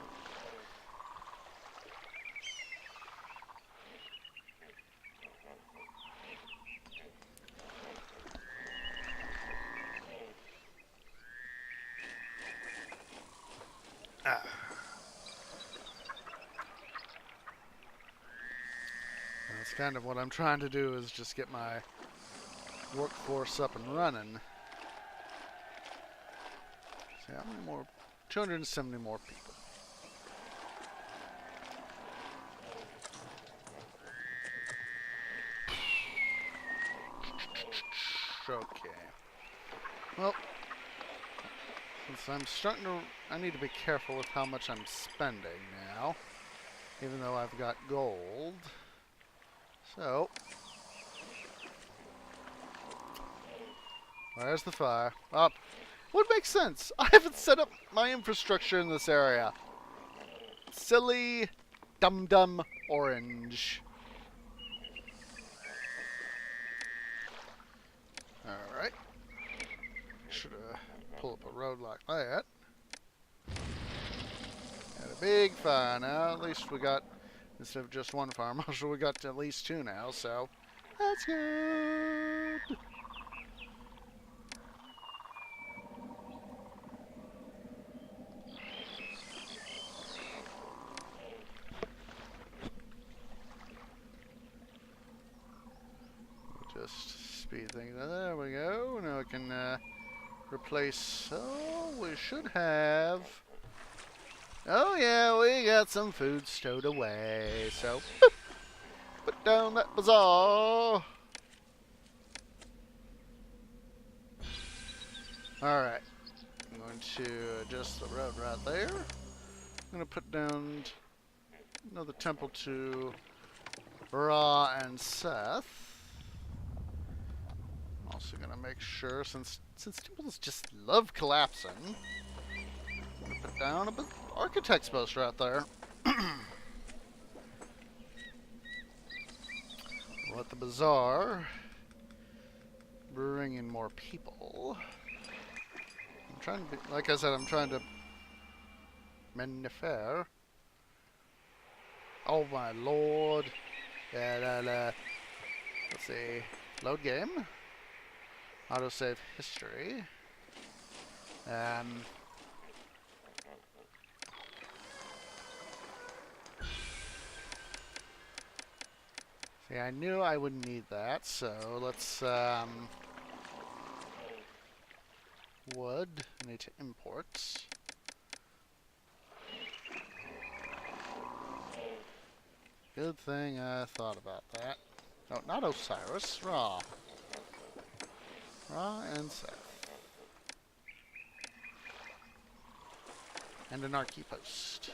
That's kind of what I'm trying to do, is just get my workforce up and running. See, how many more? 270 more people. Okay. Well, since I'm starting to... I need to be careful with how much I'm spending now, even though I've got gold. So, where's the fire? Up. Would make sense. I haven't set up my infrastructure in this area. Silly, dum-dum orange. Alright. Should pull up a road like that. Had a big fire now. At least we got, instead of just one fire marshal, we got at least two now, so that's good. Just speed things. There we go. Now we can replace. Oh, we should have. Oh yeah, we got some food stowed away. So, boop, put down that bazaar. Alright. I'm going to adjust the road right there. I'm going to put down another temple to Ra and Seth. I'm also going to make sure, since temples just love collapsing, I'm going to put down a architect's post right there. Let the bazaar bring in more people. I'm trying to be, like I said, I'm trying to mend the fair. Oh my lord. Let's see. Load game. Autosave history. See, I knew I wouldn't need that, so let's, wood, I need to import. Good thing I thought about that. No, not Osiris, Ra. Ra and Seth. And an archipost.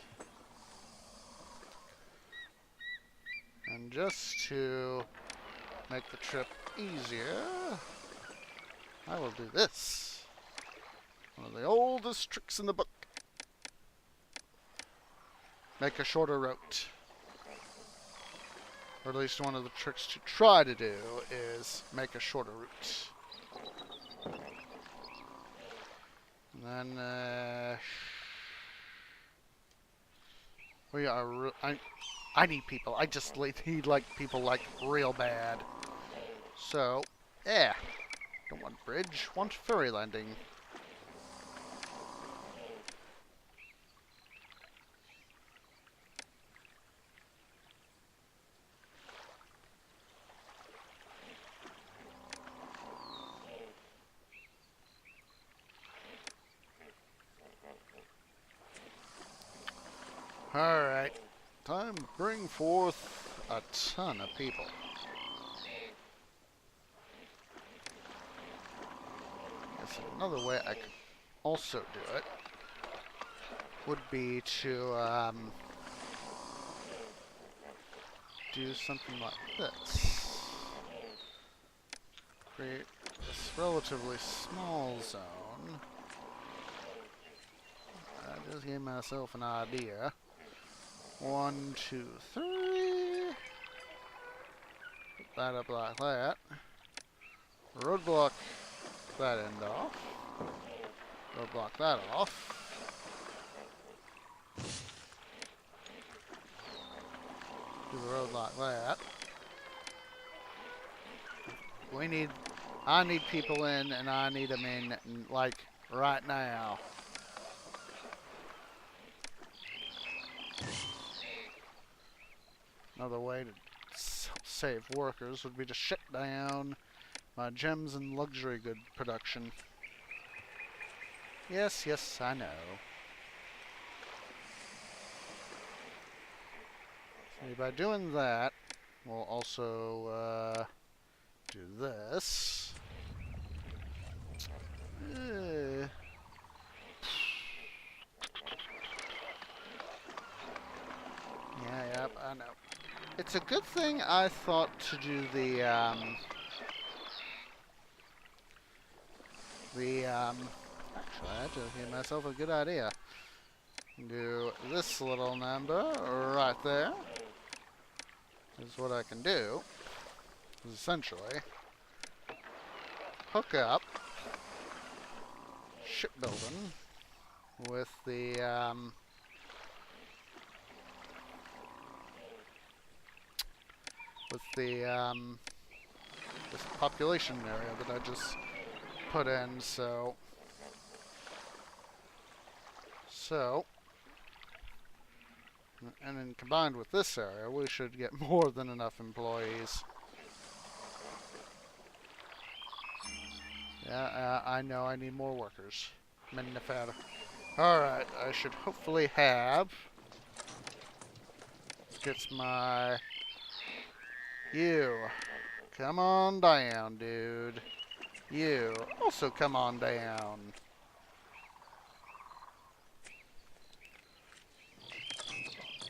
And just to make the trip easier, I will do this. One of the oldest tricks in the book. Make a shorter route. Or at least one of the tricks to try to do is make a shorter route. And then, we are... I need people. I just need like people like real bad. So, yeah. Don't want bridge. Want ferry landing. Alright. Time to bring forth a ton of people. Guess another way I could also do it would be to do something like this. Create this relatively small zone. I just gave myself an idea. 1, 2, 3. Put that up like that. Roadblock that end off. Roadblock that off. Do the road like that. I need people in, and I need them in, like, right now. Another way to save workers would be to shut down my gems and luxury good production. Yes, yes, I know. See, by doing that, we'll also do this. Yep, I know. It's a good thing I thought to do the actually, I just gave myself a good idea. Do this little number right there. Is what I can do. Is essentially hook up shipbuilding with the this population area that I just put in. So and then combined with this area, we should get more than enough employees. Yeah, I know I need more workers. Alright, I should hopefully have... Gets my... You. Come on down, dude. You. Also come on down.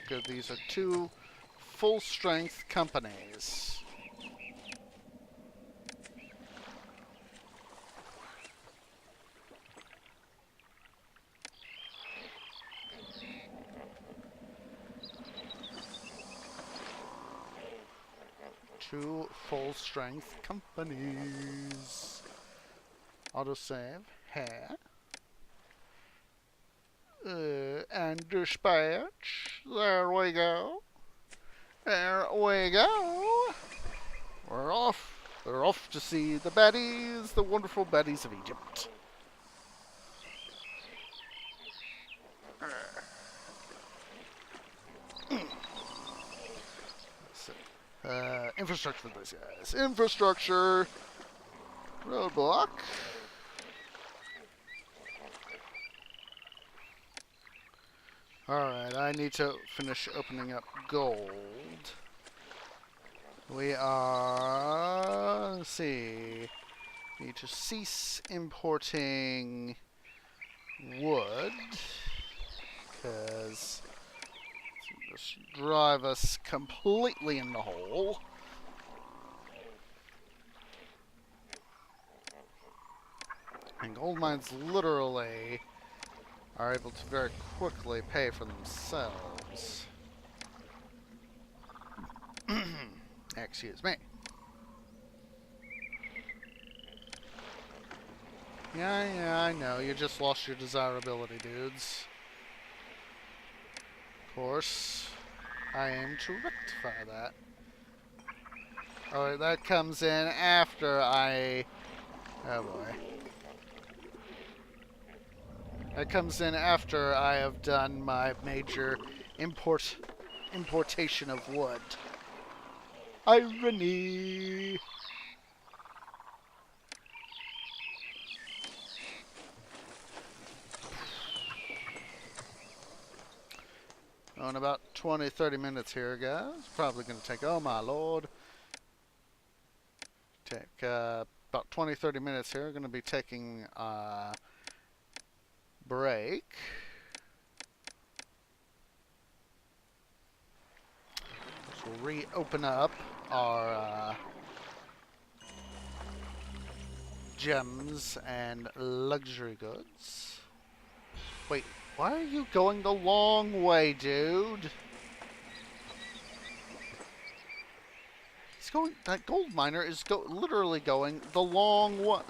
Good, these are 2 full-strength companies. Two full-strength companies. Autosave here. And dispatch. There we go. There we go. We're off. We're off to see the baddies, the wonderful baddies of Egypt. Infrastructure for these guys. Infrastructure. Roadblock. Alright, I need to finish opening up gold. We are... Let's see. Need to cease importing wood. Because... just drive us completely in the hole. And gold mines literally are able to very quickly pay for themselves. Excuse me. Yeah, I know. You just lost your desirability, dudes. Of course, I aim to rectify that. Oh, that comes in after I... Oh boy. That comes in after I have done my major importation of wood. Irony! in about 20-30 minutes here, guys. Probably going to take, oh my lord, take about 20-30 minutes here. Going to be taking a break. So we'll reopen up our gems and luxury goods. Wait, why are you going the long way, dude? He's going. That gold miner is literally going the long way,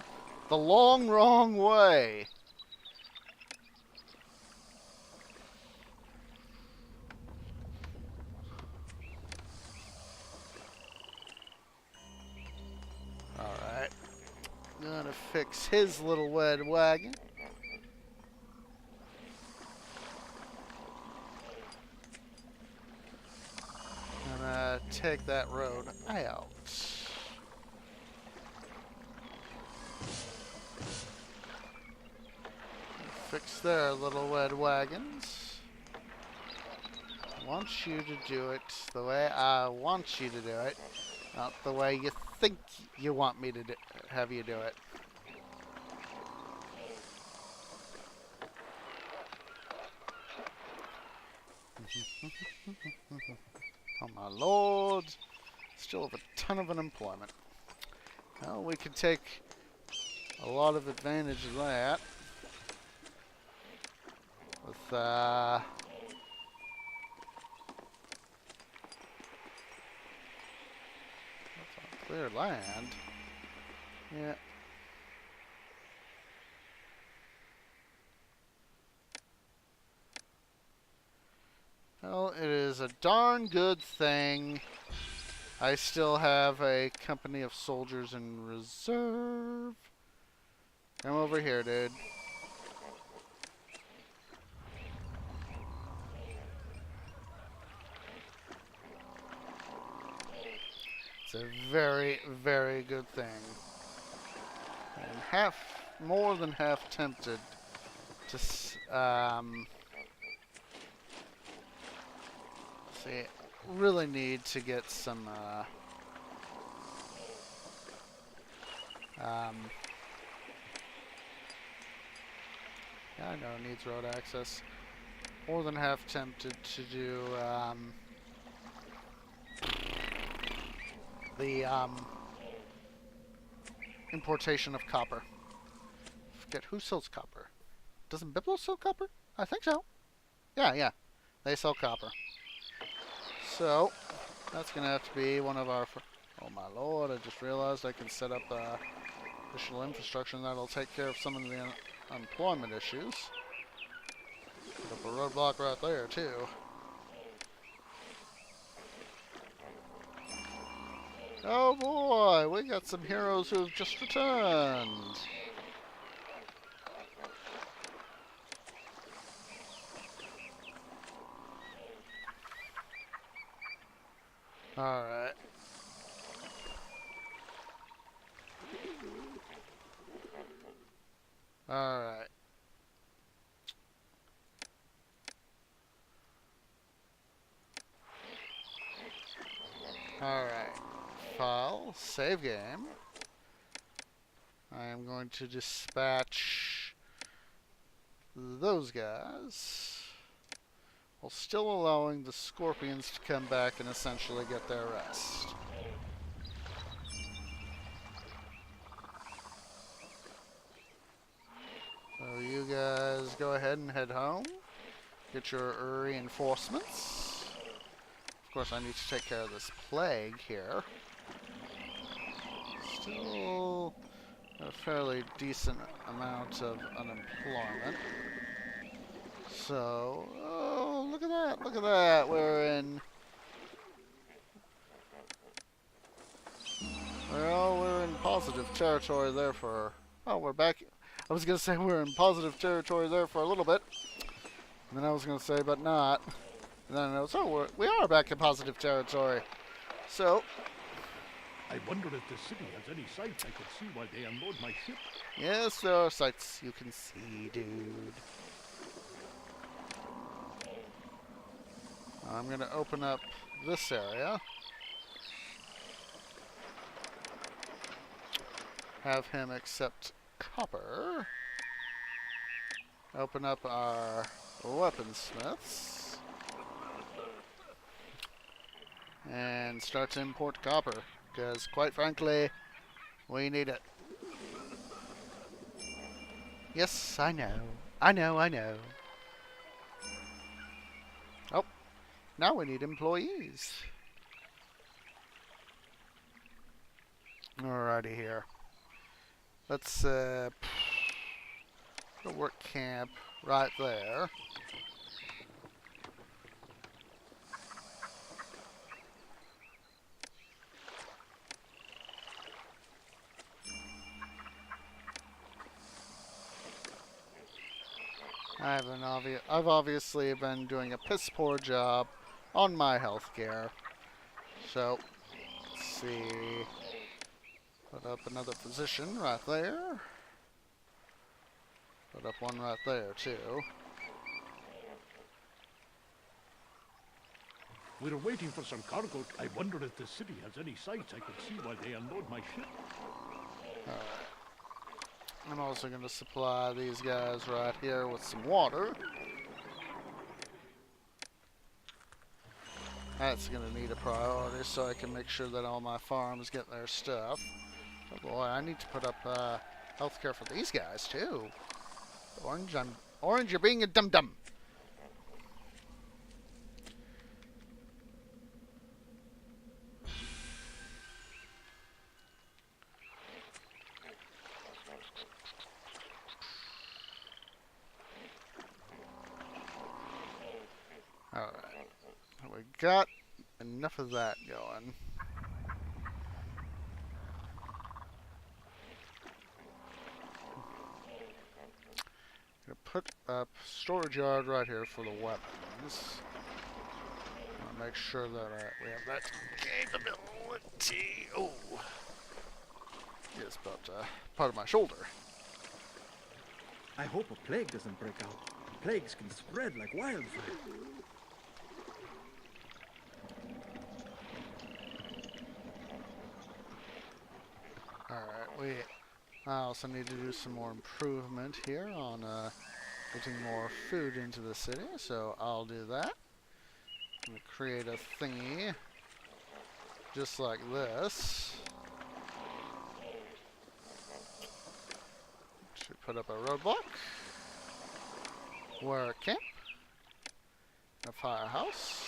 the wrong way. All right, gonna fix his little red wagon. Take that road out. Fix their little red wagons. I want you to do it the way I want you to do it, not the way you think you want me to have you do it. Oh my lord, still have a ton of unemployment. Well, we can take a lot of advantage of that with that's on clear land. Yeah. Well, it is a darn good thing I still have a company of soldiers in reserve. Come over here, dude. It's a very, very good thing. And more than half tempted to see, really need to get some yeah, I know it needs road access. More than half tempted to do the importation of copper. Forget who sells copper. Doesn't Biblo sell copper? I think so. Yeah. They sell copper. So, that's going to have to be one of our... Oh my lord, I just realized I can set up additional infrastructure and that'll take care of some of the unemployment issues. Put up a roadblock right there, too. Oh boy, we got some heroes who have just returned. Alright. Alright. Alright. File, save game. I am going to dispatch those guys, while still allowing the scorpions to come back and essentially get their rest. So you guys go ahead and head home. Get your reinforcements. Of course, I need to take care of this plague here. Still a fairly decent amount of unemployment. So, oh, look at that, look at that. We're in positive territory there for, oh, we're back. I was going to say we're in positive territory there for a little bit. And then I was going to say, but not. And then I know, so we are back in positive territory. So, I wonder if the city has any sights I could see while they unload my ship. yes, there are sights you can see, dude. I'm going to open up this area. Have him accept copper. Open up our weaponsmiths. And start to import copper. Because, quite frankly, we need it. Yes, I know. I know. Oh, now we need employees. Alrighty here. Let's put a work camp right there. I've obviously been doing a piss poor job on my healthcare. So, let's see. Put up another position right there. Put up one right there too. We're waiting for some cargo. I wonder if the city has any sights I could see while they unload my ship. Alright. I'm also going to supply these guys right here with some water. That's going to need a priority so I can make sure that all my farms get their stuff. Oh boy, I need to put up healthcare for these guys too. Orange, you're being a dum-dum. Alright. We got enough of that going. Gonna put up storage yard right here for the weapons. I'll make sure that we have that capability. Oh, yes, but part of my shoulder. I hope a plague doesn't break out. Plagues can spread like wildfire. Alright, I also need to do some more improvement here on getting more food into the city, so I'll do that. I'm gonna create a thingy just like this. Should put up a roadblock. Where camp. A firehouse.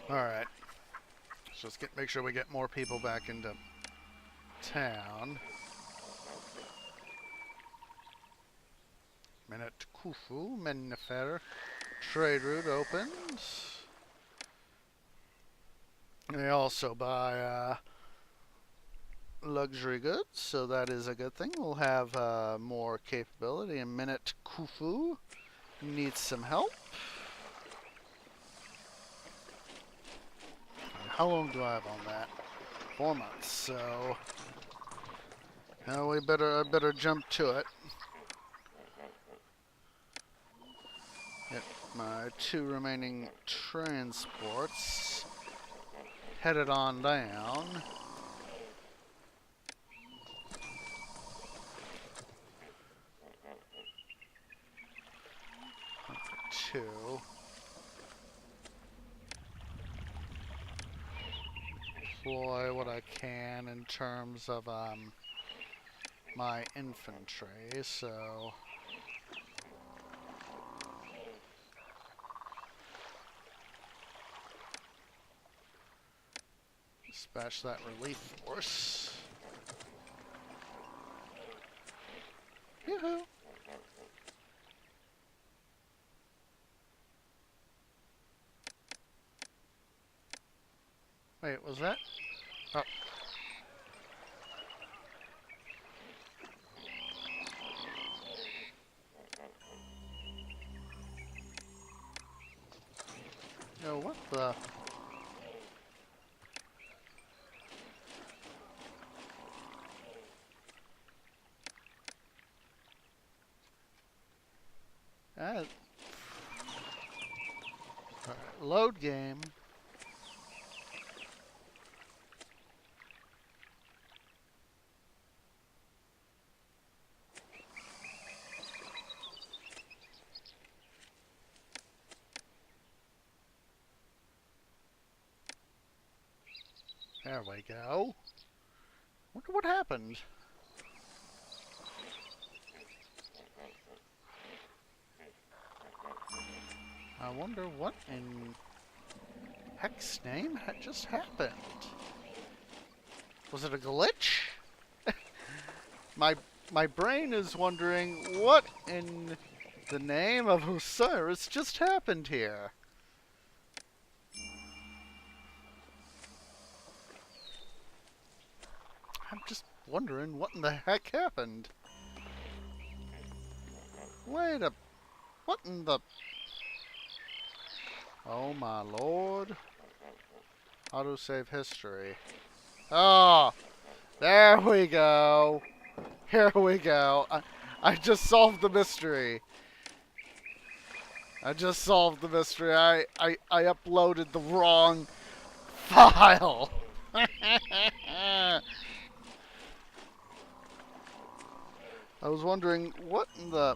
Alright. Let's just make sure we get more people back into town. Minute Khufu, Mennefer. Trade route opened. They also buy luxury goods, so that is a good thing. We'll have more capability. In Minute Khufu needs some help. How long do I have on that? 4 months, so I better jump to it. Get my 2 remaining transports headed on down. Two. Deploy what I can in terms of my infantry, so dispatch that relief force. Yoo-hoo! Wait, was that? Oh. Oh, what the? Alright. Alright, load game. There we go. Wonder what happened. I wonder what in heck's name had just happened. Was it a glitch? my brain is wondering what in the name of Osiris just happened here. I'm just wondering what in the heck happened. Wait a... What in the... Oh my lord. Autosave history. Oh! There we go! Here we go. I just solved the mystery. I just solved the mystery. I uploaded the wrong file. I was wondering what in the...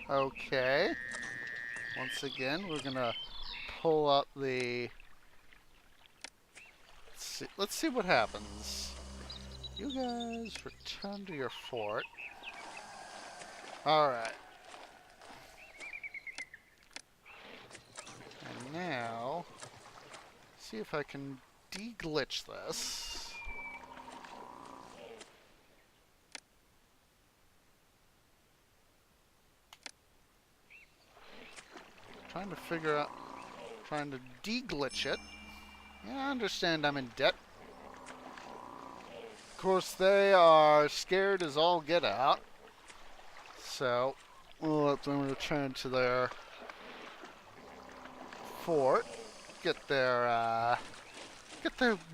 Okay. Once again, we're gonna pull up the... Let's see what happens. You guys return to your fort. Alright. And now, see if I can de-glitch this. Trying to figure out, trying to de-glitch it. Yeah, I understand I'm in debt. Of course, they are scared as all get out. So, we'll let them return to their fort. Get their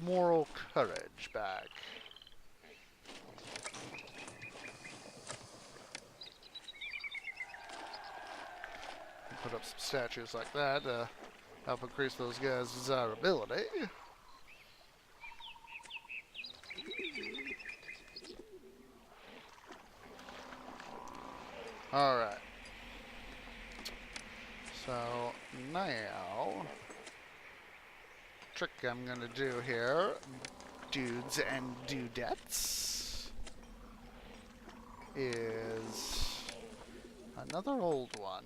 moral courage back. Put up some statues like that to help increase those guys' desirability. Alright. So, now, trick I'm gonna do here, dudes and dudettes, is another old one.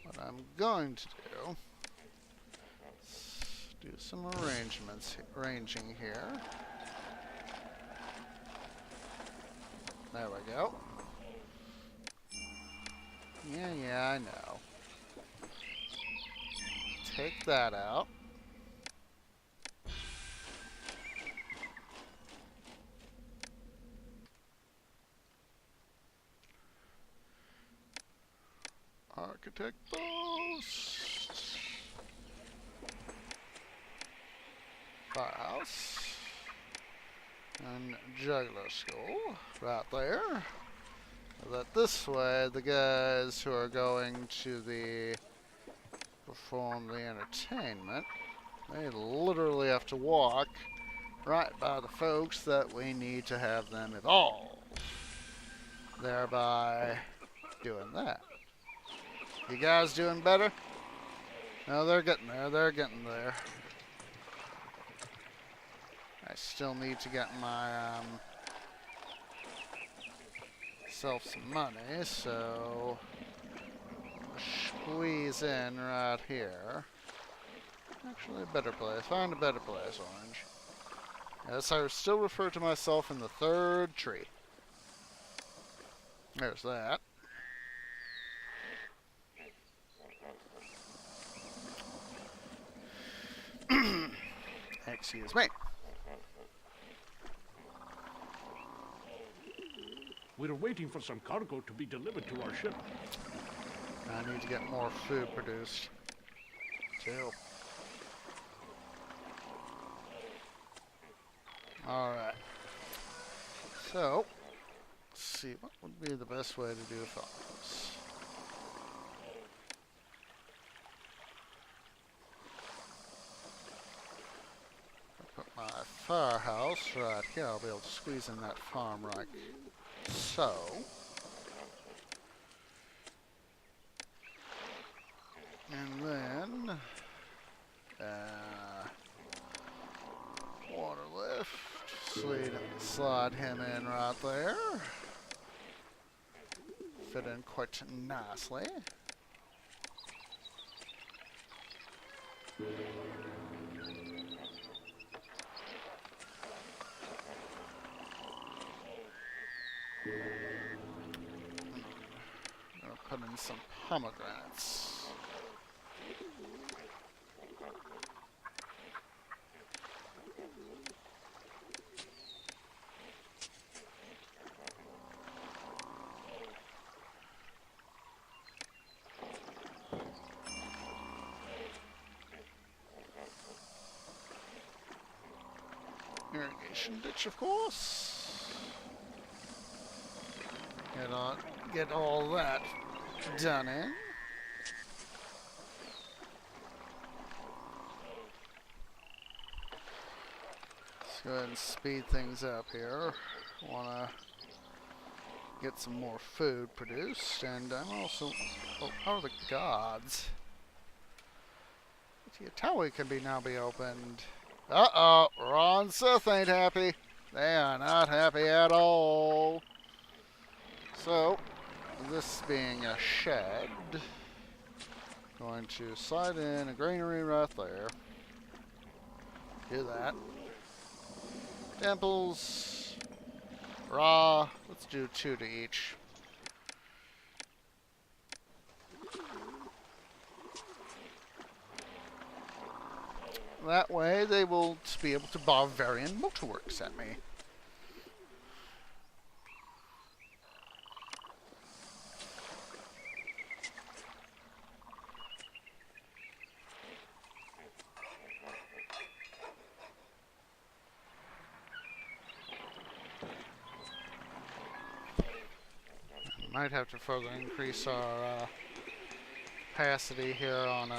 What I'm going to do is do some arranging here. There we go. Yeah, I know. Take that out. Architect post. Firehouse. And juggler school. Right there. That this way, the guys who are going to perform the entertainment, they literally have to walk right by the folks that we need to have them evolve. Thereby doing that. You guys doing better? No, they're getting there. They're getting there. I still need to get my self some money, so squeeze in right here. Actually, a better place. Find a better place, Orange. Yes, I still refer to myself in the third tree. There's that. Excuse me. We're waiting for some cargo to be delivered to our ship. I need to get more food produced, too. Alright. So, let's see, what would be the best way to do farms? I'll put my firehouse right here. I'll be able to squeeze in that farm right so. And then, water lift, slide him in right there. Fit in quite nicely. I'm gonna put in some pomegranates. Irrigation ditch, of course. Get all that done in. Let's go ahead and speed things up here. Wanna get some more food produced, and I'm also. Oh, how are the gods? The Tower can now be opened. Uh-oh, Ron Sith ain't happy. They are not happy at all. So, this being a shed, going to slide in a granary right there. Do that. Temples, raw, let's do 2 to each. That way they will be able to Bavarian motorworks at me. Might have to further increase our capacity here on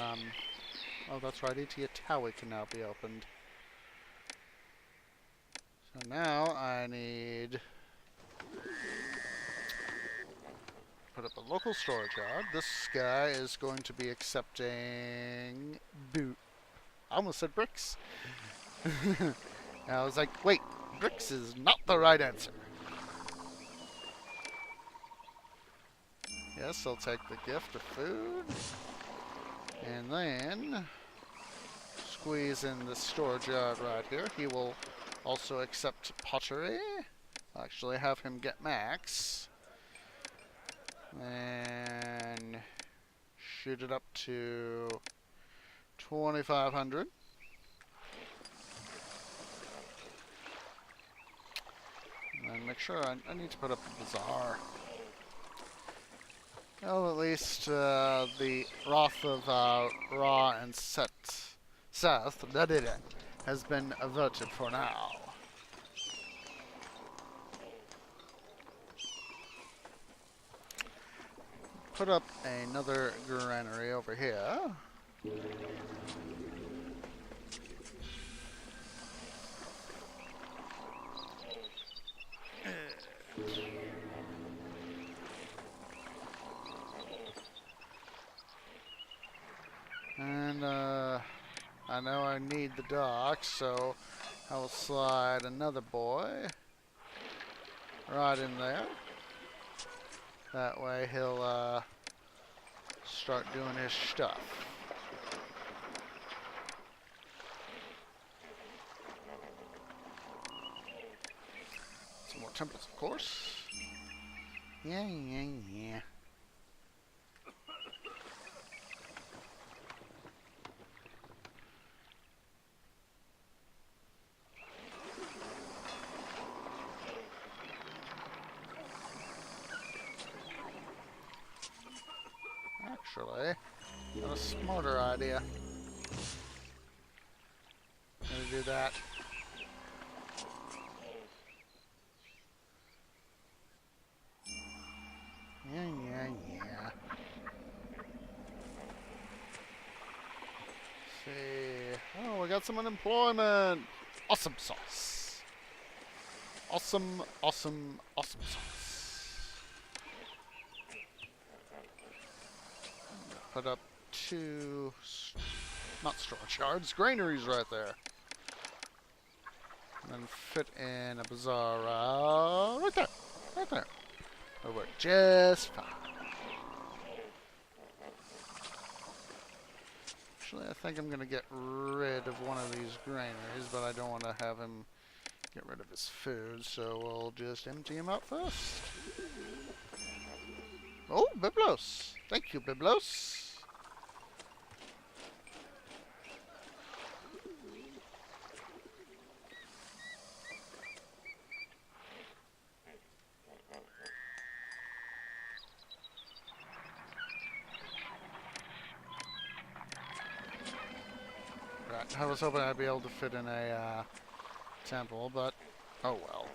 oh, that's right, Itiatawi can now be opened. So now I need put up a local storage yard. This guy is going to be accepting I almost said bricks. And I was like, wait, bricks is not the right answer. Yes, I'll take the gift of food. And then squeeze in the storage yard right here. He will also accept pottery. I'll actually have him get max. And shoot it up to 2,500. And then make sure I need to put up a bazaar. Well, at least the wrath of Ra and Seth has been averted for now. Put up another granary over here. And I know I need the dock, so I will slide another boy right in there. That way he'll start doing his stuff. Some more temples, of course. Yeah. actually. Got a smarter idea. Gonna do that. Yeah. See. Oh, we got some unemployment. Awesome sauce. Awesome sauce. Put up 2, not storage yards, granaries right there. And then fit in a bazaar right there. Right there. It'll work just fine. Actually, I think I'm going to get rid of one of these granaries, but I don't want to have him get rid of his food, so we'll just empty him out first. Oh, Biblos! Thank you, Biblos! Right, I was hoping I'd be able to fit in a temple, but oh well.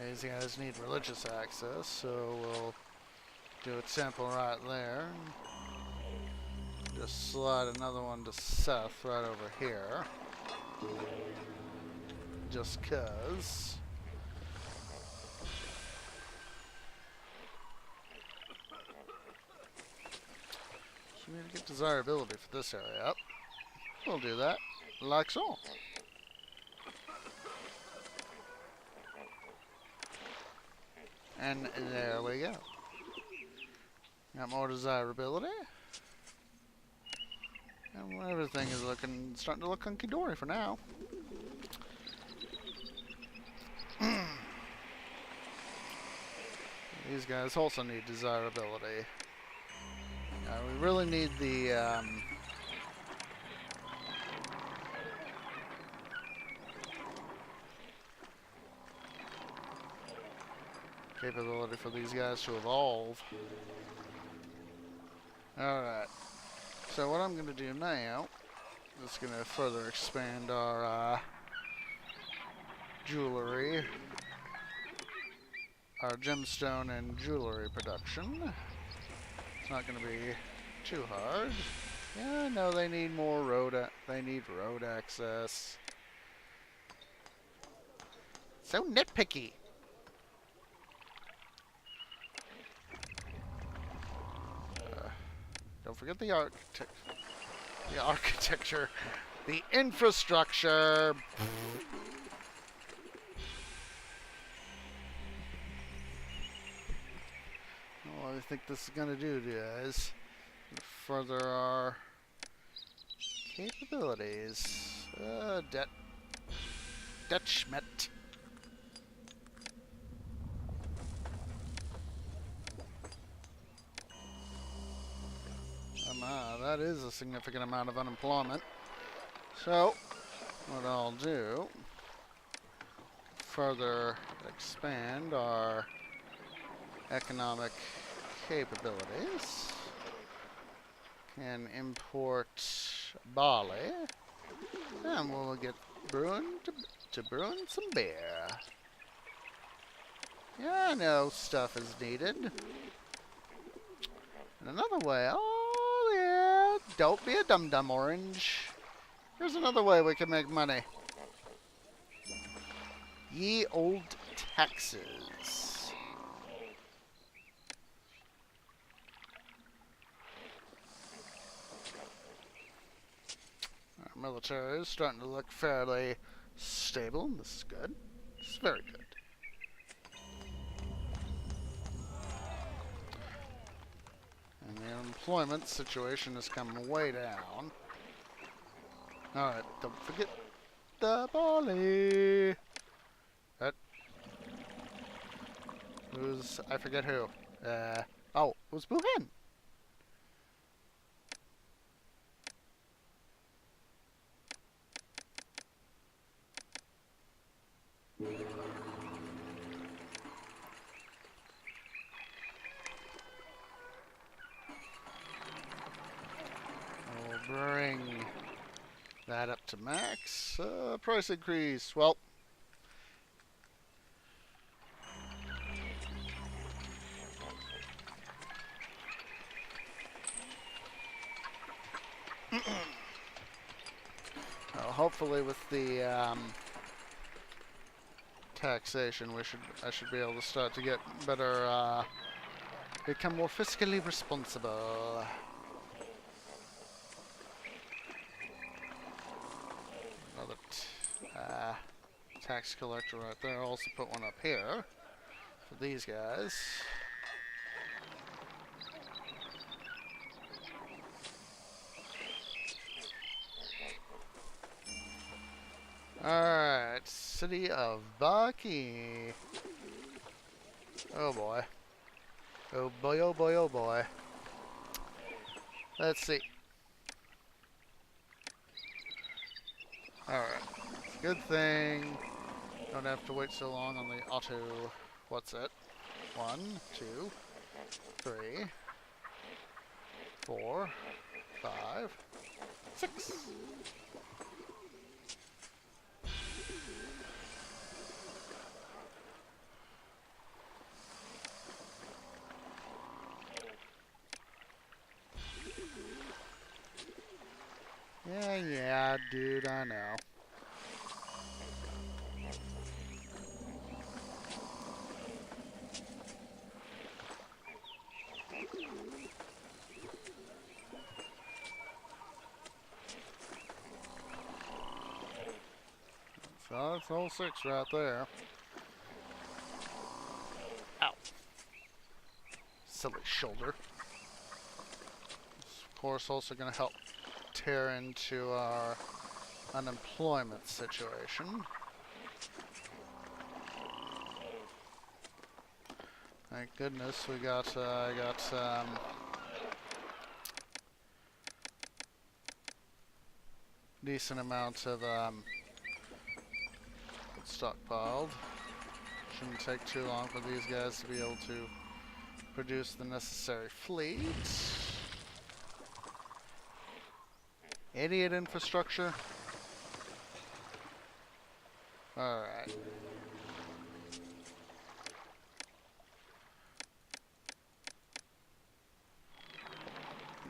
These guys need religious access, so we'll do a temple right there. Just slide another one to Seth right over here. Just 'cause. So we need to get desirability for this area up. We'll do that, like so. And there we go. Got more desirability. And everything is starting to look hunky-dory for now. These guys also need desirability. We really need the capability for these guys to evolve. Alright. So what I'm going to do now is going to further expand our jewelry, our gemstone and jewelry production. It's not going to be too hard. Yeah, I know they need more road access. So nitpicky. Don't forget the architecture, the infrastructure. What I think this is going to do, guys, further our capabilities. Schmidt. That is a significant amount of unemployment. So, what I'll do, further expand our economic capabilities. Can import barley, and we'll get brewing to brewing some beer. Yeah, I know stuff is needed. And another way, oh yeah, don't be a dum-dum, Orange. Here's another way we can make money. Ye old taxes. Our military is starting to look fairly stable. This is good. This is very good. And the unemployment situation has come way down. Alright, don't forget the barley. Who's, I forget who. Oh, it was Buhan. bring that up to max. Price increase. Well, hopefully with the taxation, I should be able to start to get better, become more fiscally responsible. Another tax collector right there. I'll also put one up here for these guys. Alright, City of Baki. Oh boy. Oh boy, oh boy, oh boy. Let's see. Alright. Good thing. Don't have to wait so long on the auto. What's it? 1, 2, 3, 4, 5, 6. Yeah, dude, I know. So that's all 6 right there. Ow. Silly shoulder. This, of course, also going to help tear into our unemployment situation. Thank goodness we got, I got, decent amount of, stockpiled. Shouldn't take too long for these guys to be able to produce the necessary fleet. Idiot infrastructure. Alright.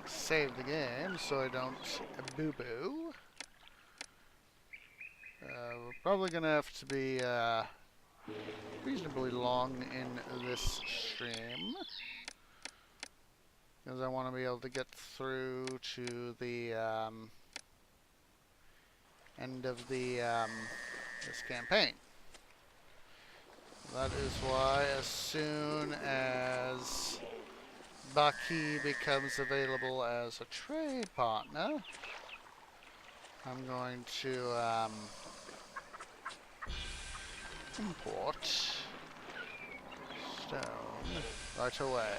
Save the game so I don't boo-boo. We're probably gonna have to be reasonably long in this stream, because I want to be able to get through to the end of the this campaign. That is why, as soon as Baki becomes available as a trade partner, I'm going to import stone right away.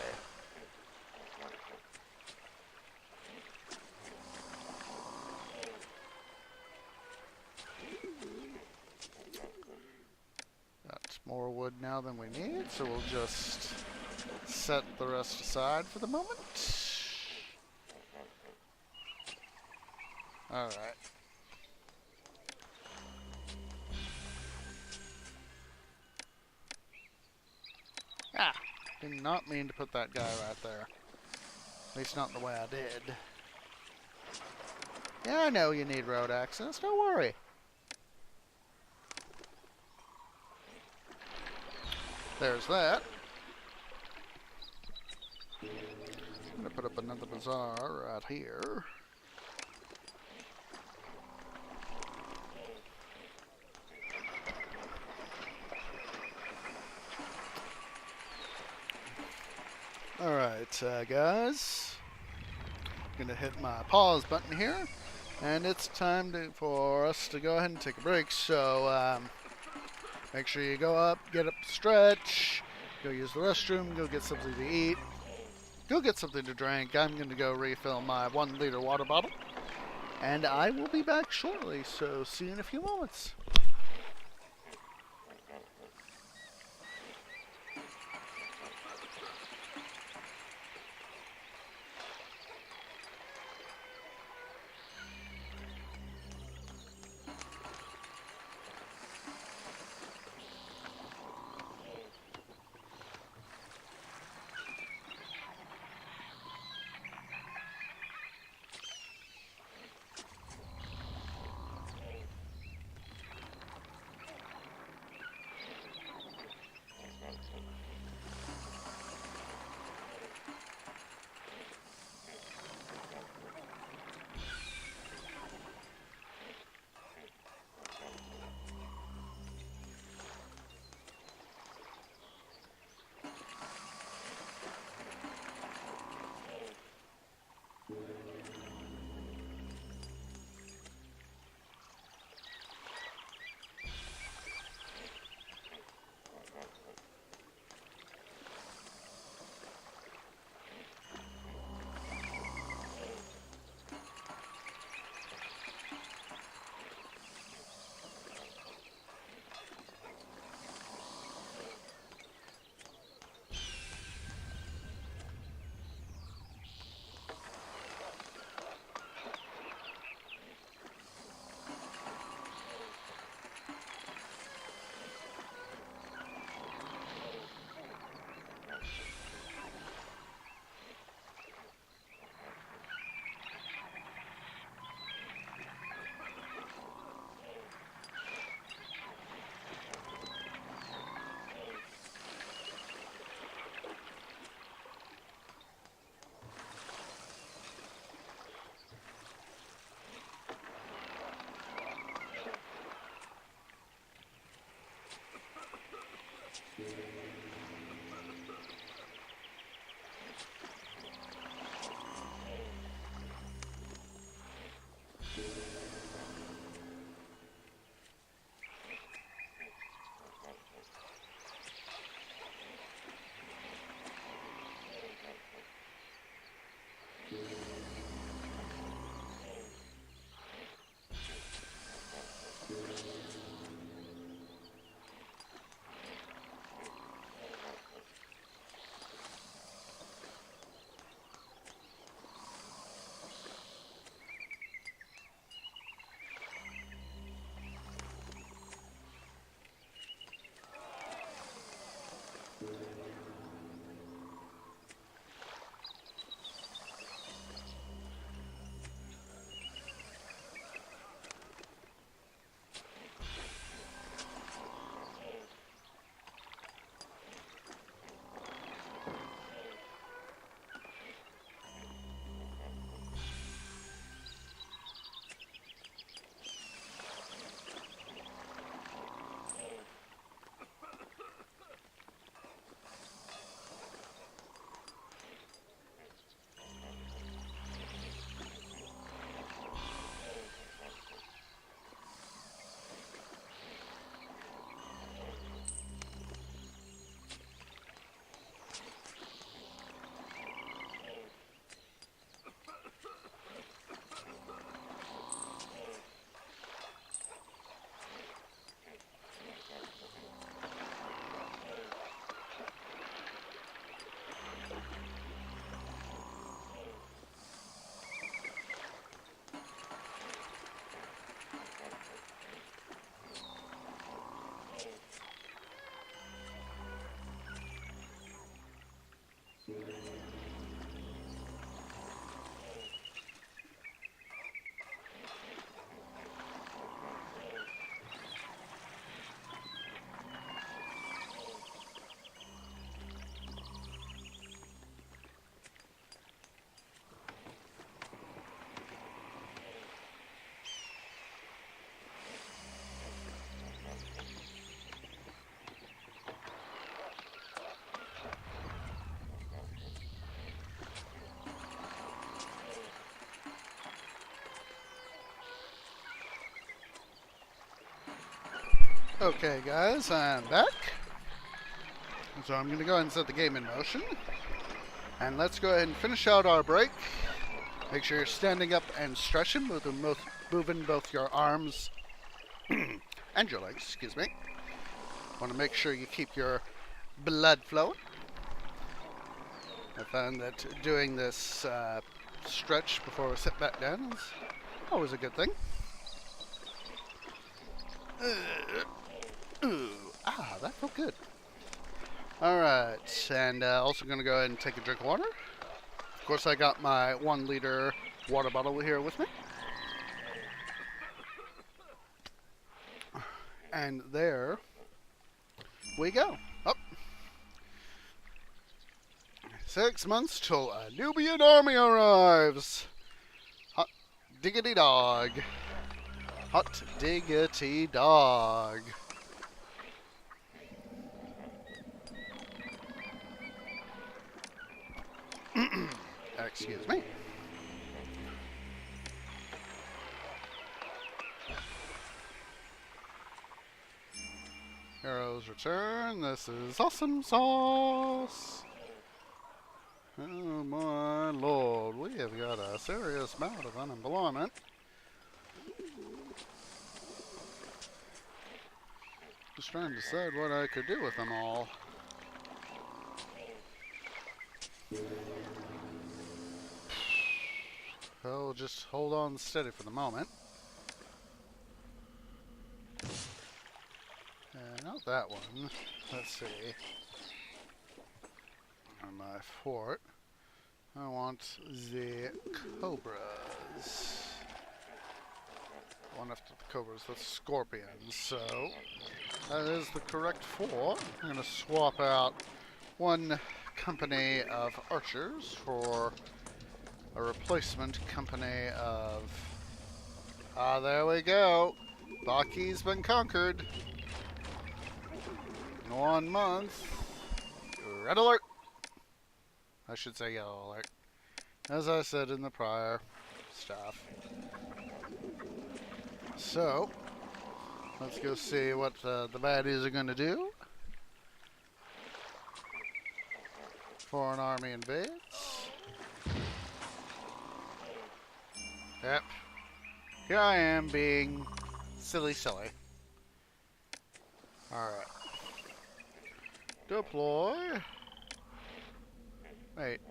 Got more wood now than we need, so we'll just set the rest aside for the moment. Alright. Ah, did not mean to put that guy right there. At least not the way I did. Yeah, I know you need road access, don't worry. There's that. I'm gonna put up another bazaar right here. Alright, guys. Gonna hit my pause button here. And it's time for us to go ahead and take a break. So, make sure you go up, get up, stretch, go use the restroom, go get something to eat, go get something to drink. I'm gonna go refill my 1 liter water bottle. And I will be back shortly, so see you in a few moments. Okay, guys, I'm back. So I'm going to go ahead and set the game in motion. And let's go ahead and finish out our break. Make sure you're standing up and stretching, moving both your arms and your legs, excuse me. Want to make sure you keep your blood flowing. I found that doing this stretch before we sit back down is always a good thing. That felt good. Alright, and also going to go ahead and take a drink of water. Of course, I got my 1 liter water bottle here with me. And there we go. Oh. 6 months till a Nubian army arrives. Hot diggity dog. Hot diggity dog. Excuse me. Pharaoh's return. This is awesome sauce. Oh my lord, we have got a serious amount of unemployment. Just trying to decide what I could do with them all. Well, just hold on steady for the moment. Not that one. Let's see. On my fort, I want the cobras. One after the cobras, the scorpions. So that is the correct fort. I'm going to swap out 1 company of archers for a replacement company of... there we go. Baki's been conquered. In 1 month. Red alert. I should say yellow alert. As I said in the prior stuff. So, let's go see what the baddies are going to do. Foreign army invades. Yep. Here I am being silly. Alright. Deploy. Wait.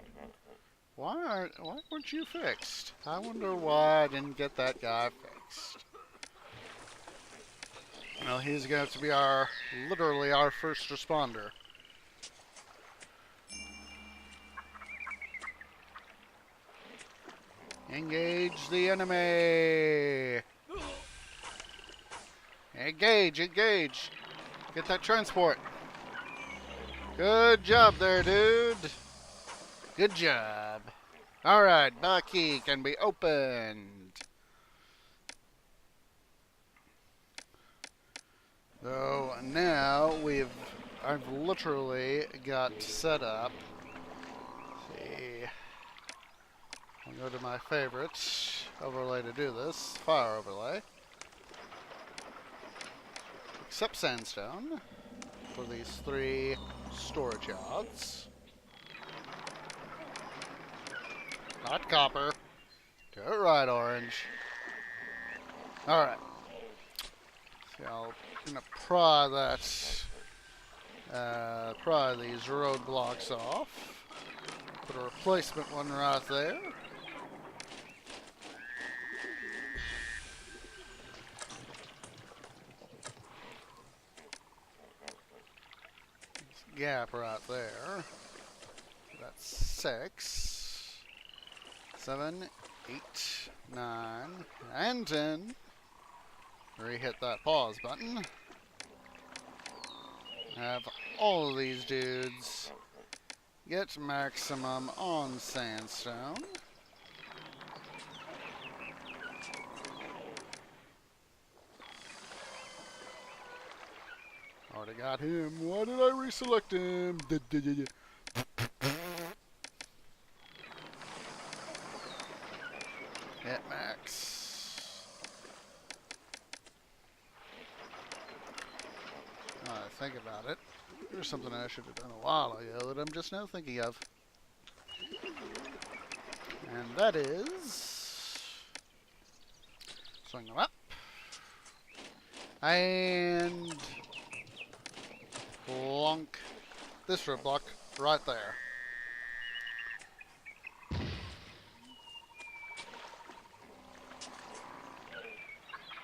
Why weren't you fixed? I wonder why I didn't get that guy fixed. Well, he's going to have to be literally our first responder. Engage the enemy! Engage! Get that transport. Good job there, dude. Good job. Alright, Baki can be opened. So now I've literally got set up. Let's see. I'll go to my favorite overlay to do this, fire overlay. Accept sandstone for these 3 storage yards. Not copper. Do it right, orange. Alright. See, I'm gonna pry these roadblocks off. Put a replacement one right there. Gap right there. That's 6, 7, 8, 9, and 10. Re-hit that pause button. Have all of these dudes get maximum on sandstone. Already got him. Why did I reselect him? Hit max. think about it, there's something I should have done a while ago that I'm just now thinking of. And that is swing them up and plonk this roadblock right there.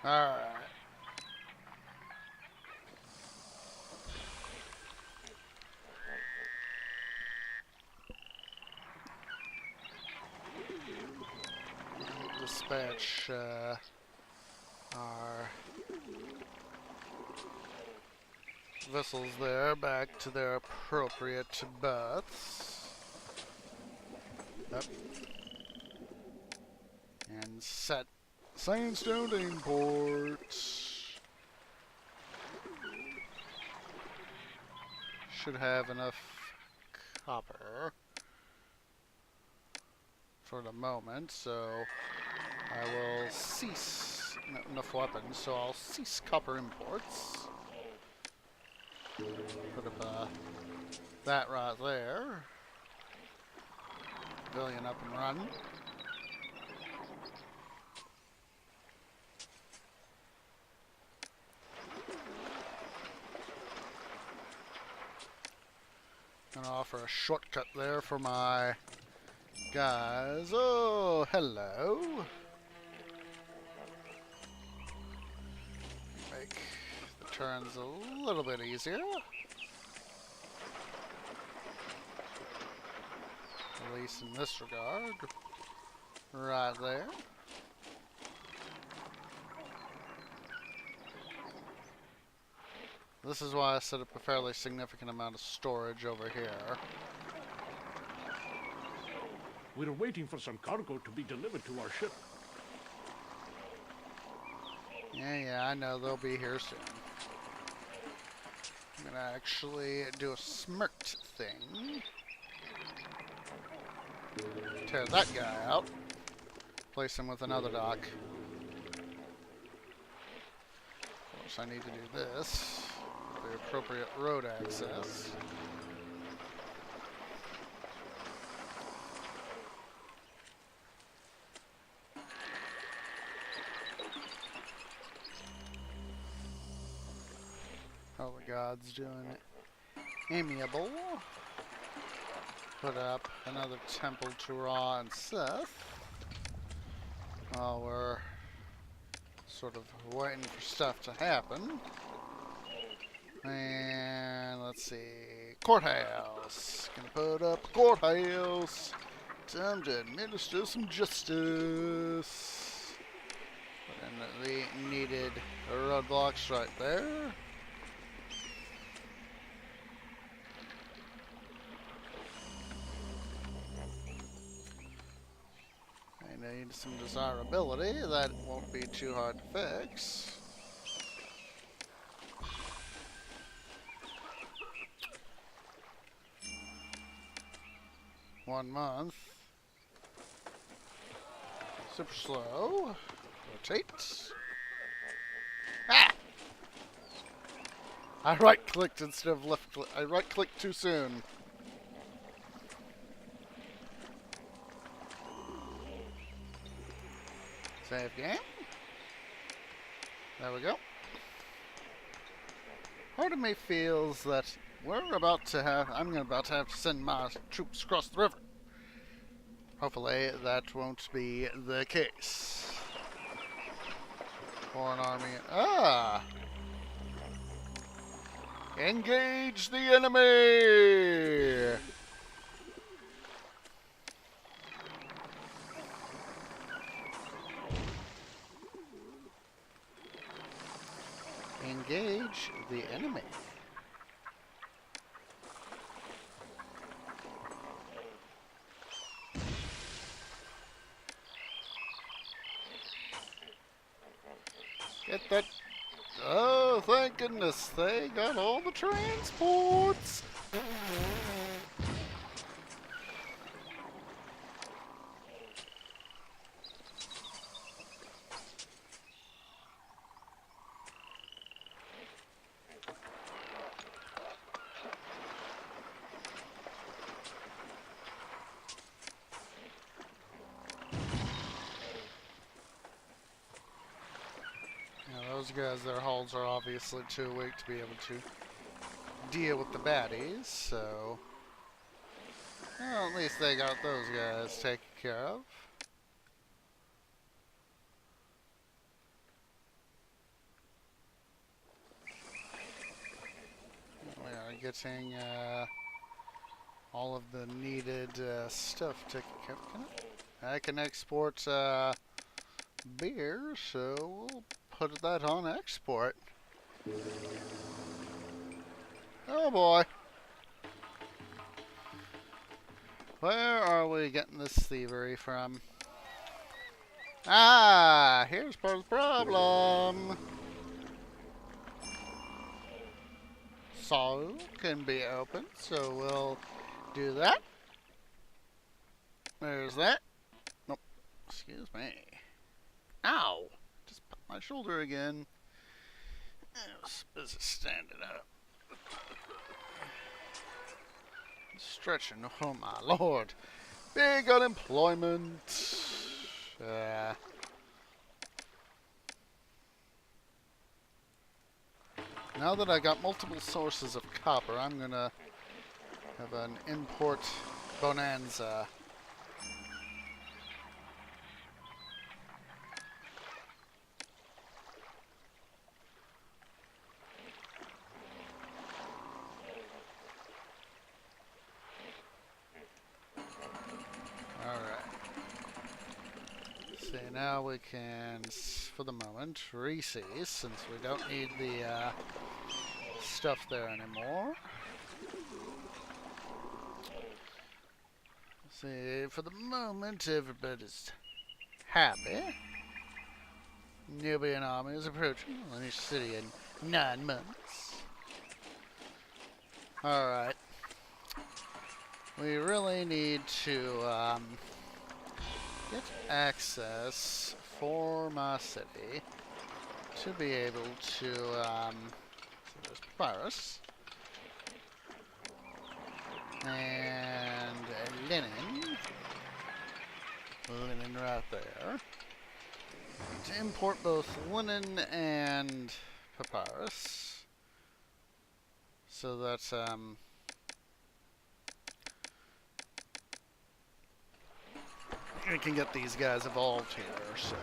Alright. Dispatch our vessels there back to their appropriate berths. Up. And set sandstone import. Should have enough copper for the moment, so I will cease enough weapons, so I'll cease copper imports. Put up that right there. Pavilion up and running. Gonna offer a shortcut there for my guys. Oh, hello. Make the turns a little bit easier. At least in this regard. Right there. This is why I set up a fairly significant amount of storage over here. We're waiting for some cargo to be delivered to our ship. Yeah, I know they'll be here soon. I'm gonna actually do a smirked thing. Tear that guy out. Place him with another dock. Of course, I need to do this. The appropriate road access. How the gods doing it? Amiable. Put up another temple to Ra and Seth. While we're sort of waiting for stuff to happen. And let's see, courthouse. Gonna put up a courthouse. Time to administer some justice. Put in the needed roadblocks right there. I need some desirability. That won't be too hard to fix. 1 month. Super slow. Rotate. Ah! I right-clicked instead of left-click. I right-clicked too soon. Save game. There we go. Part of me feels that I'm about to have to send my troops across the river. Hopefully that won't be the case. Foreign army. Ah! Engage the enemy! Engage the enemy. Get that. Oh, thank goodness they got all the transports. those guys, their hulls are obviously too weak to be able to deal with the baddies, so... Well, at least they got those guys taken care of. We are getting all of the needed stuff taken care of. I can export beer, so we'll put that on export. Oh boy. Where are we getting this thievery from? Ah, here's part of the problem. So, can be opened, so we'll do that. There's that. Nope, excuse me. Ow! Just popped my shoulder again. I was busy standing up. Stretching, oh my lord. Big unemployment. Now that I got multiple sources of copper, I'm gonna have an import bonanza. Now we can, for the moment, receize, since we don't need the stuff there anymore. See, for the moment, everybody's happy. Nubian army is approaching the city in 9 months. Alright. We really need to, get access for my city to be able to, so there's papyrus and linen right there. To import both linen and papyrus, so that we can get these guys evolved here, so...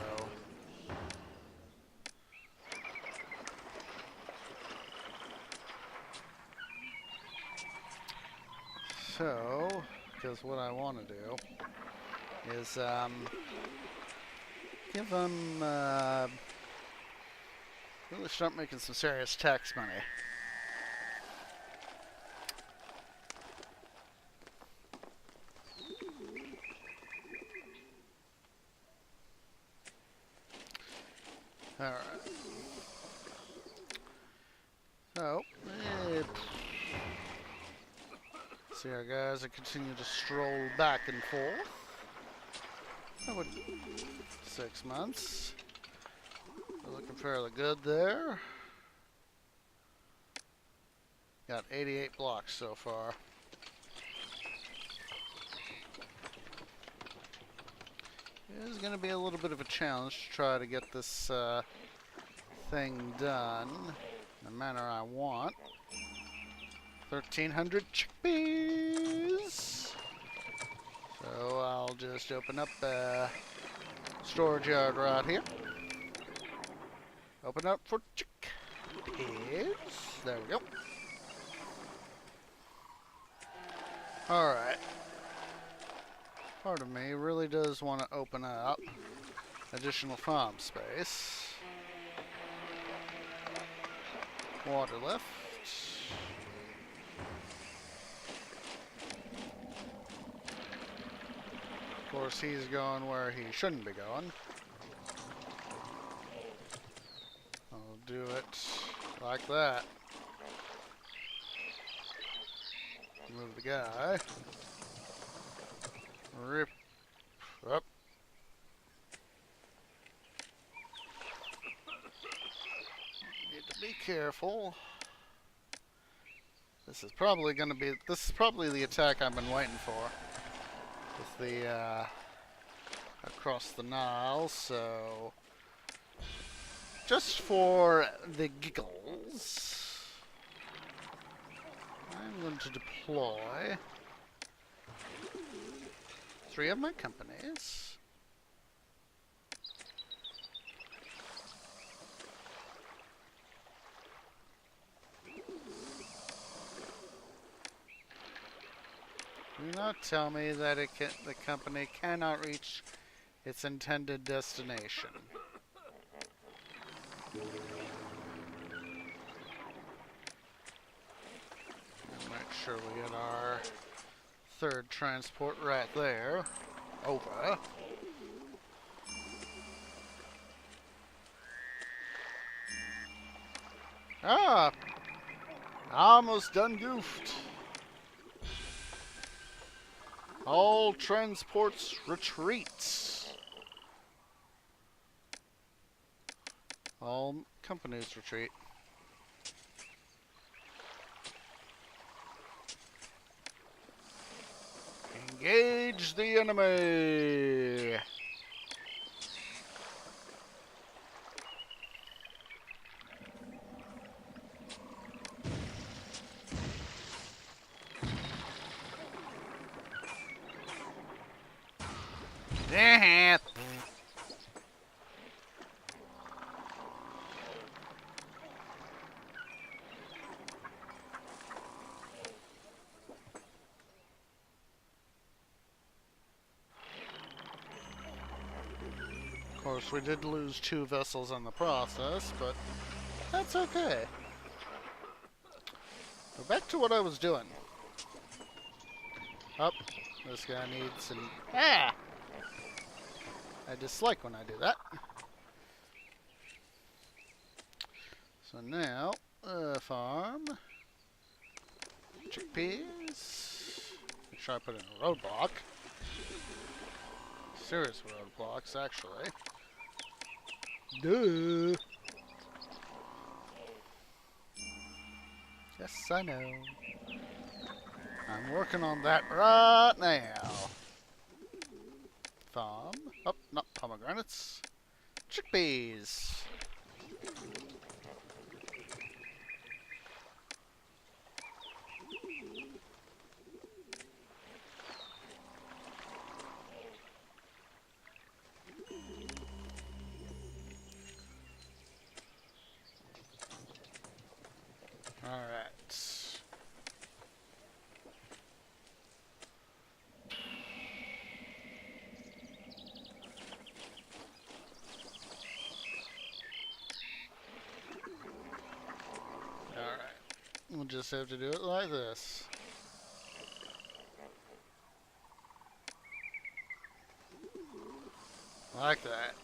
So, because what I want to do is, give them, really start making some serious tax money. Alright. So, see our guys that continue to stroll back and forth. That would 6 months. We're looking fairly good there. Got 88 blocks so far. It is going to be a little bit of a challenge to try to get this thing done in the manner I want. 1,300 chickpeas. So I'll just open up a storage yard right here. Open up for chickpeas. There we go. Alright. Part of me really does want to open up additional farm space. Water left. Of course, he's going where he shouldn't be going. I'll do it like that. Move the guy. Rip up. Need to be careful. This is probably the attack I've been waiting for. With the across the Nile, so just for the giggles, I'm going to deploy 3 of my companies. Do not tell me that the company cannot reach its intended destination. Make sure we get our 3rd transport right there. Over. Ah! Almost done goofed. All transports retreat. All companies retreat. Engage the enemy. Of course, we did lose 2 vessels in the process, but that's okay. Go back to what I was doing. Up. This guy needs some... Ah! I dislike when I do that. So now, farm. Chickpeas. Make sure I put in a roadblock. Serious roadblocks, actually. Duh! Yes, I know. I'm working on that right now. Farm. Oh, not pomegranates. Chickpeas. We'll just have to do it like this. Like that.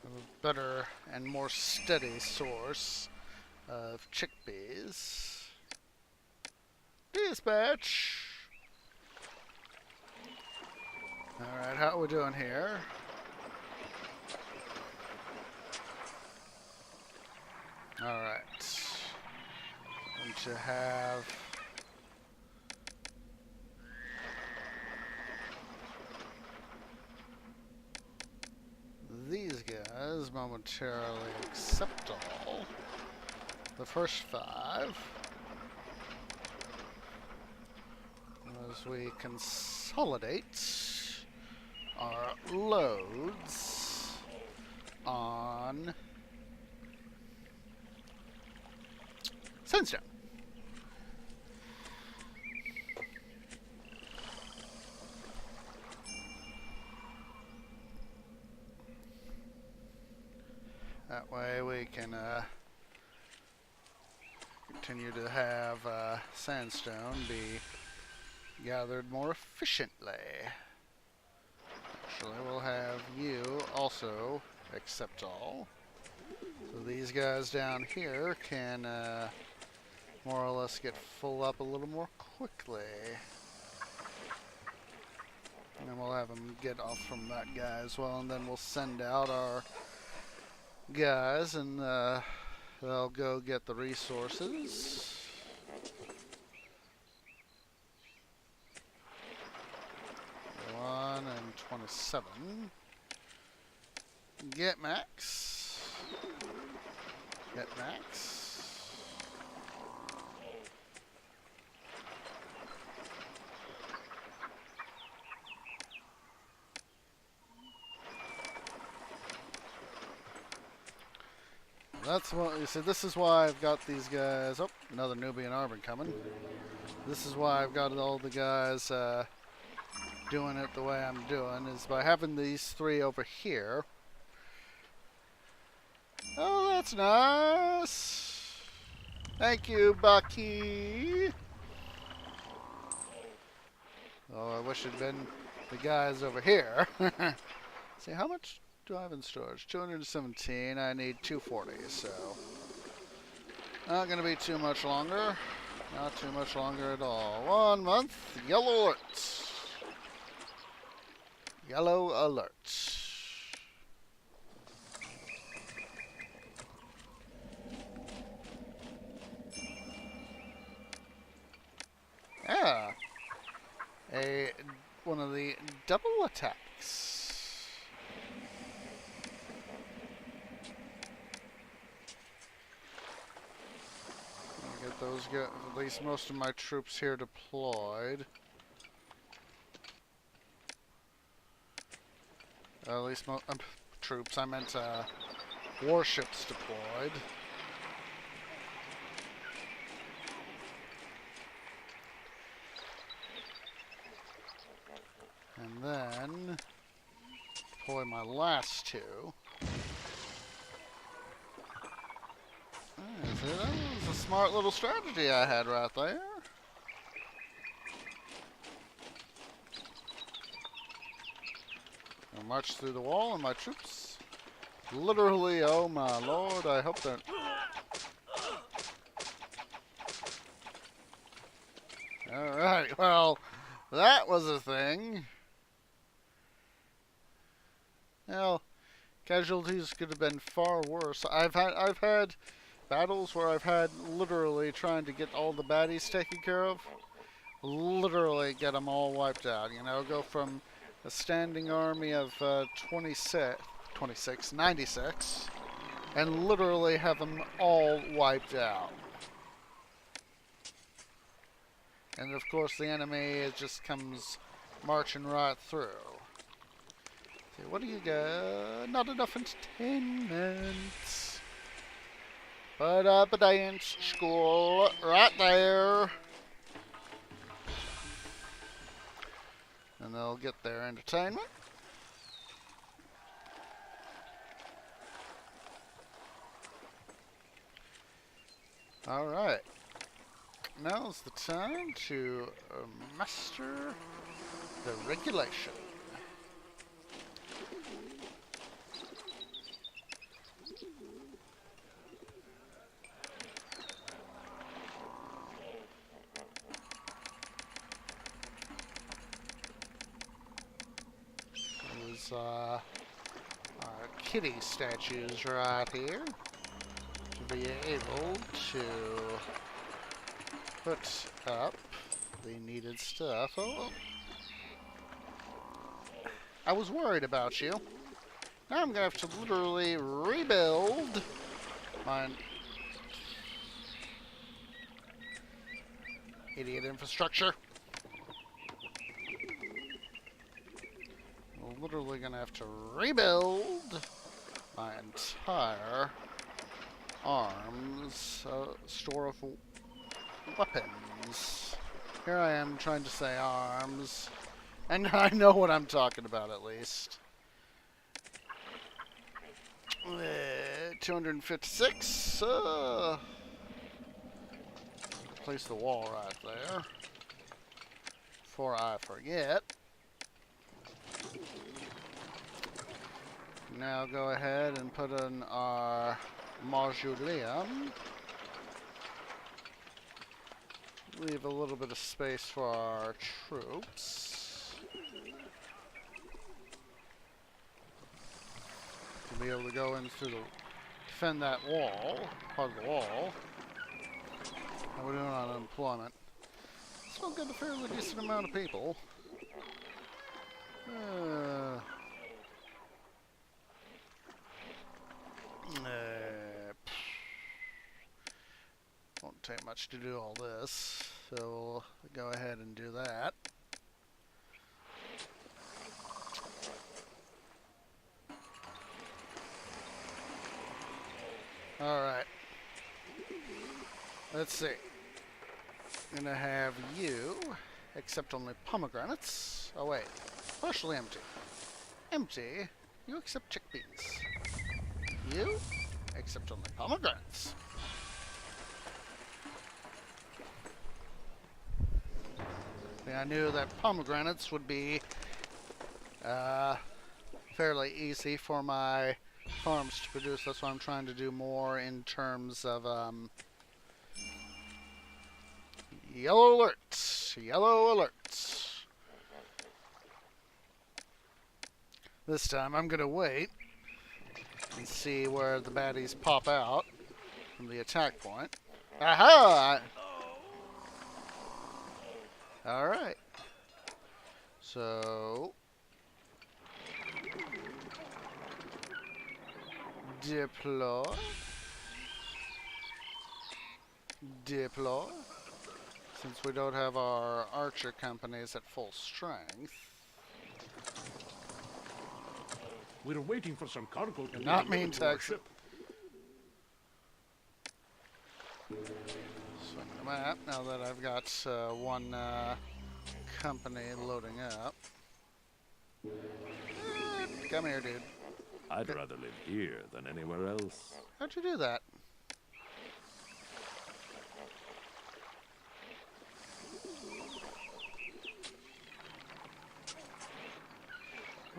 A better and more steady source of chickpeas. Dispatch! Alright, how are we doing here? Alright. Going to have these guys momentarily accept all. The first 5. As we consolidate our loads on sandstone. That way we can continue to have sandstone be gathered more efficiently. Actually, we'll have you also accept all. So these guys down here can more or less get full up a little more quickly. And then we'll have them get off from that guy as well, and then we'll send out our guys and they'll go get the resources. 1 and 27. Get Max. Get Max. That's what you said. This is why I've got these guys. Oh, another Nubian army coming. This is why I've got all the guys doing it the way I'm doing, is by having these three over here. Oh, that's nice. Thank you, Bucky. Oh, I wish it'd been the guys over here. See, how much do I have in storage? 217. I need 240, so not going to be too much longer. Not too much longer at all. 1 month. Yellow alert. Yellow alert. Yeah. One of the double attacks. Get those, at least most of my troops here deployed. At least troops, I meant warships deployed. And then deploy my last two. See, that was a smart little strategy I had right there. I'll march through the wall and my troops literally, oh my lord, I hope they're... Alright, well, that was a thing. Well, casualties could have been far worse. I've had battles where I've had literally trying to get all the baddies taken care of. Literally get them all wiped out. You know, go from a standing army of 96, and literally have them all wiped out. And of course the enemy, it just comes marching right through. See, what do you got? Not enough entertainment. Put up a dance school right there. And they'll get their entertainment. Alright. Now's the time to master the regulation. Our kitty statues right here to be able to put up the needed stuff. Oh, I was worried about you. Now I'm gonna have to literally rebuild my idiot infrastructure. Literally gonna have to rebuild my entire arms store of weapons. Here I am trying to say arms, and I know what I'm talking about at least. 256. Place the wall right there before I forget. Now go ahead and put in our mausoleum. Leave a little bit of space for our troops to be able to go in through the defend that wall, part of the wall. And we're doing on unemployment. Still get a fairly decent amount of people. take much to do all this, so we'll go ahead and do that. Alright. Let's see. I'm gonna have you accept only pomegranates. Oh wait, partially empty. Empty. You accept chickpeas. You accept only pomegranates. Yeah, I knew that pomegranates would be fairly easy for my farms to produce. That's why I'm trying to do more in terms of yellow alerts. Yellow alerts. This time I'm gonna wait and see where the baddies pop out from the attack point. Aha! Alright. So deploy. Deploy. Since we don't have our archer companies at full strength. We're waiting for some cargo to Not be mean delivered to our tax. ship. Swing the map now that I've got one company loading up. Come here, dude. I'd rather live here than anywhere else. How'd you do that?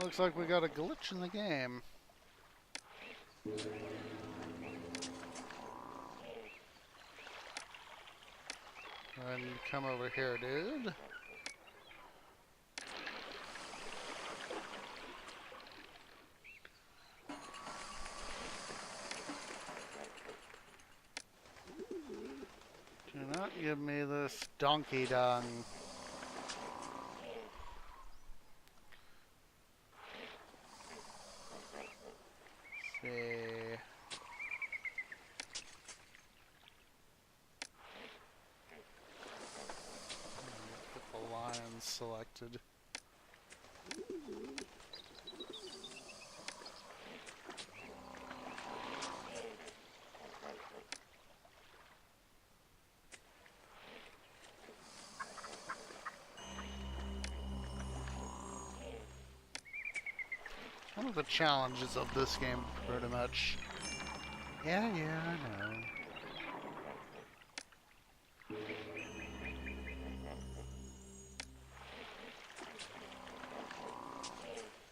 Looks like we got a glitch in the game. Go ahead and come over here, dude. Do not give me this donkey dung. See. Get the lions selected. One of the challenges of this game, pretty much. Yeah, I know.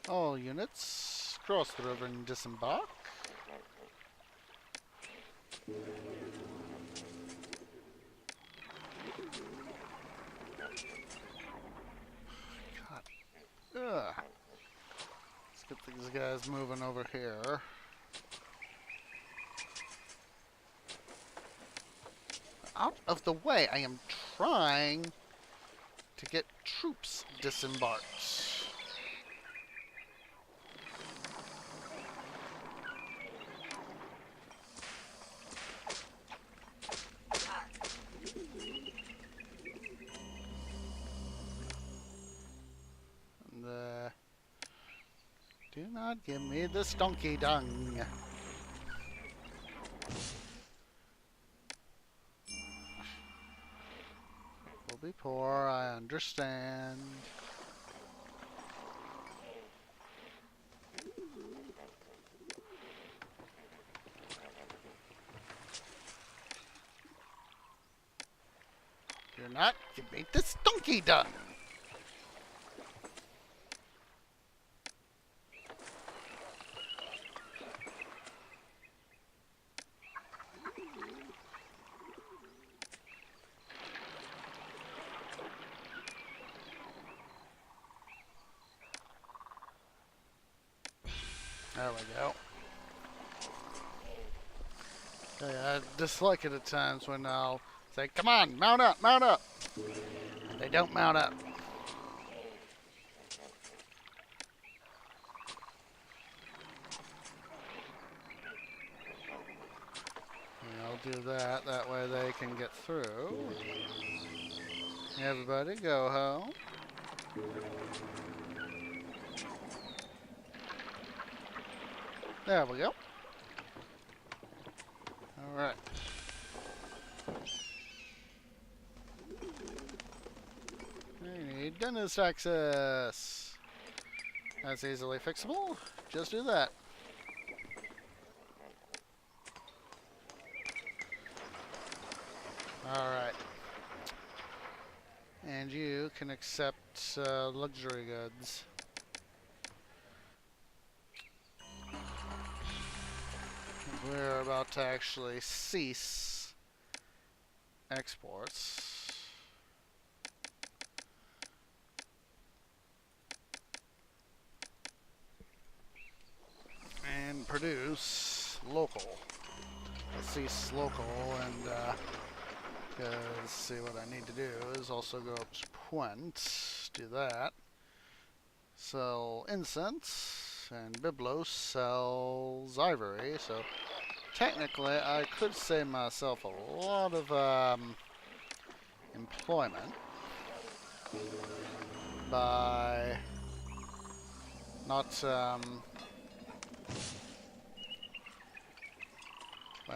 All units, cross the river and disembark. God. Ugh. Let's get these guys moving over here. Out of the way! I am trying to get troops disembarked. Do not give me this donkey dung. We'll be poor, I understand. Do not give me this donkey dung. There we go. Yeah, I dislike it at times when I'll say, come on, mount up, mount up. And they don't mount up. You know, do that. That way they can get through. Everybody go home. There we go. Alright. We need dentist access. That's easily fixable. Just do that. Alright. And you can accept luxury goods. We're about to actually cease exports. And produce local. Cease local, and because see what I need to do is also go up to Puent, do that. Sell incense, and Biblos sells ivory, so technically I could save myself a lot of employment by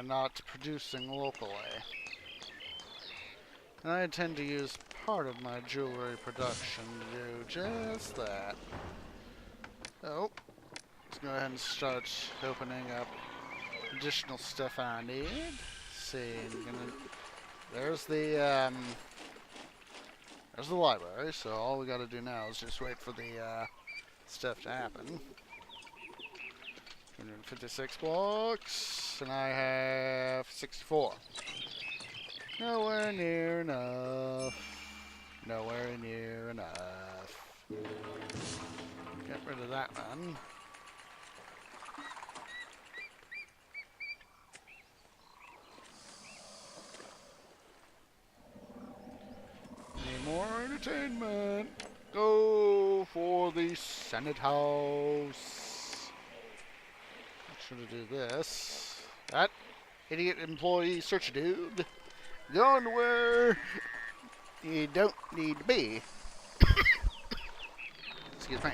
not producing locally. And I intend to use part of my jewelry production to do just that. So, let's go ahead and start opening up additional stuff I need. Let's see, there's the library, so all we gotta do now is just wait for the stuff to happen. 256 blocks, and I have 64. Nowhere near enough. Nowhere near enough. Get rid of that one. Need more entertainment. Go for the Senate House. Make sure to do this. That idiot employee search dude. Going where you don't need to be. Excuse me.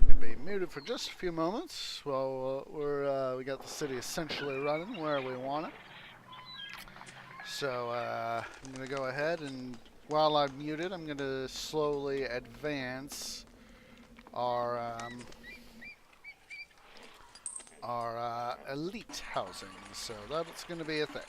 Gonna be muted for just a few moments while we got the city essentially running where we want it. So I'm gonna go ahead and while I'm muted, I'm gonna slowly advance our elite housing. So that's gonna be a thing.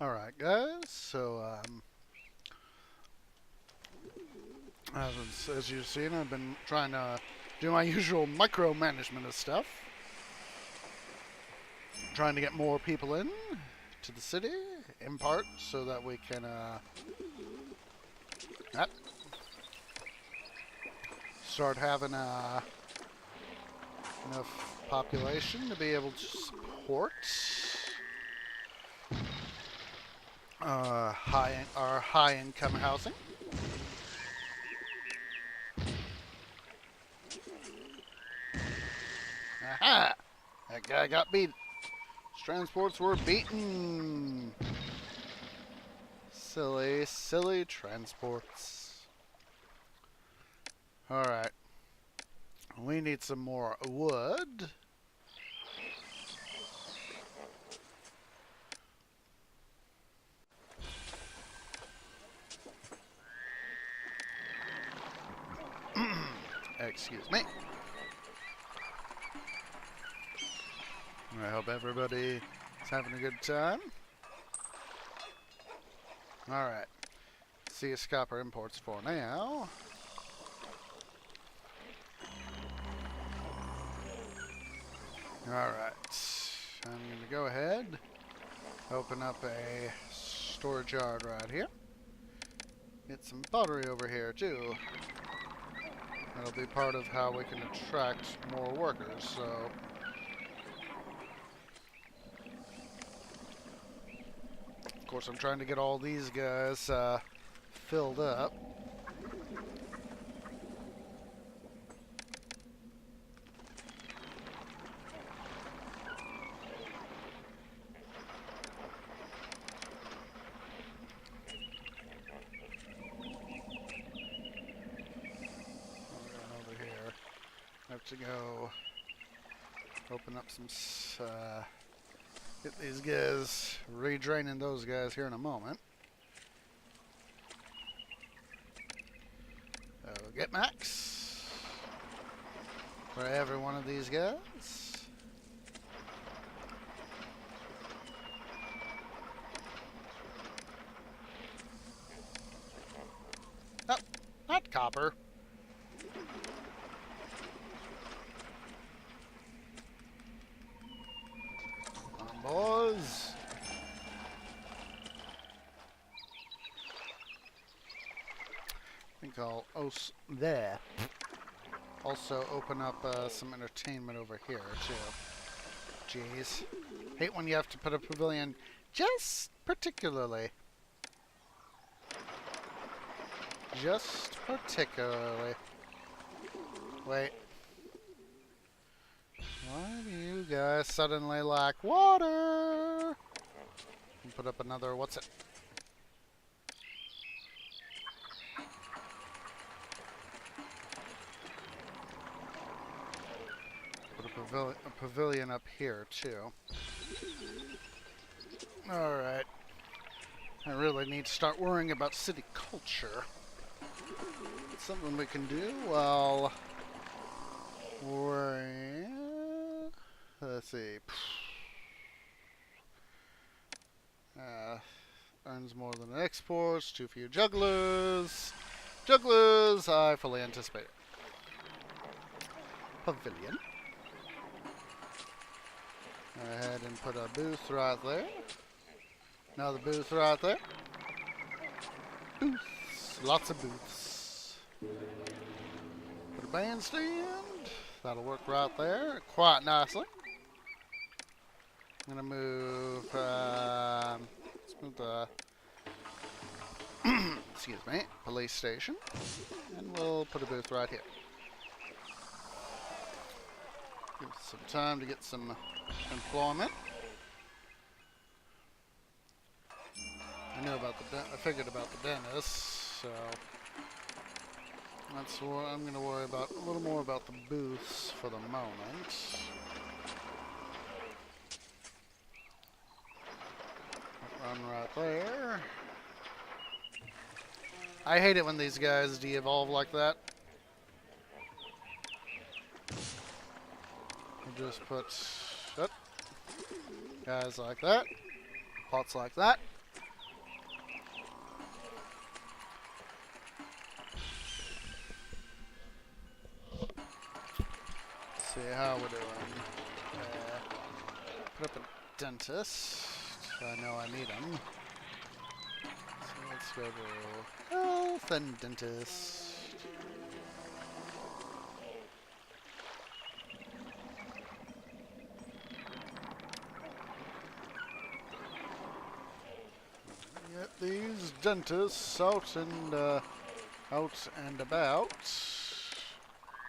Alright, guys, so, as you've seen, I've been trying to do my usual micromanagement of stuff. Trying to get more people in to the city, in part, so that we can, start having, enough population to be able to support our high income housing. Aha! That guy got beat. His transports were beaten. Silly, silly transports. Alright. We need some more wood. Excuse me. I hope everybody is having a good time. Alright. See us copper imports for now. Alright. I'm going to go ahead, open up a storage yard right here. Get some pottery over here too. That'll be part of how we can attract more workers, so... Of course, I'm trying to get all these guys filled up. Over here, I have to go open up some. Get these guys, redraining those guys here in a moment. Get max for every one of these guys. Oh, not copper. Boys. I think I'll also open up some entertainment over here too. Jeez. Hate when you have to put a pavilion just particularly. Just particularly. Wait. Why do you guys suddenly lack water? And put up another, what's it? Put a pavilion up here too. Alright. I really need to start worrying about city culture. It's something we can do while worrying. Let's see. Earns more than exports. Too few jugglers. Jugglers, I fully anticipate it. Pavilion. Go ahead and put a booth right there. Another booth right there. Booths. Lots of booths. Put a bandstand. That'll work right there quite nicely. I'm gonna move, let's move the, excuse me, police station, and we'll put a booth right here. Give us some time to get some employment. I figured about the dentist, so that's what I'm gonna worry about, a little more about the booths for the moment. Run right there. I hate it when these guys de-evolve like that. You just put guys like that, pots like that, see how we're doing. Put up a dentist. I know I need them. So let's go to health and dentist. Get these dentists out and about.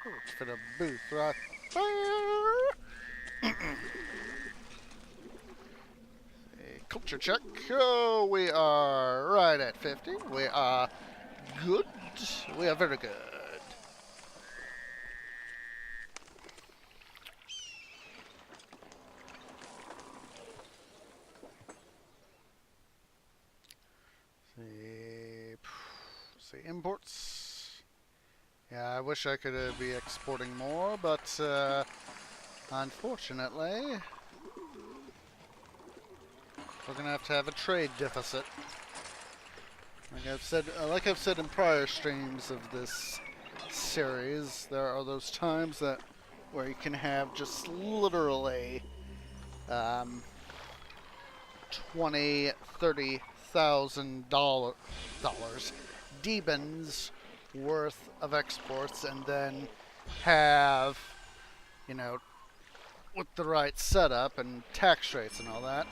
Oh, let's fit a booth right there. A culture check. Oh, we are right at 50. We are good. We are very good. See imports. Yeah, I wish I could be exporting more, but unfortunately, we're gonna have a trade deficit. Like I've said in prior streams of this series, there are those times where you can have just literally $20,000-$30,000 Debens worth of exports, and then have, you know, with the right setup and tax rates and all that,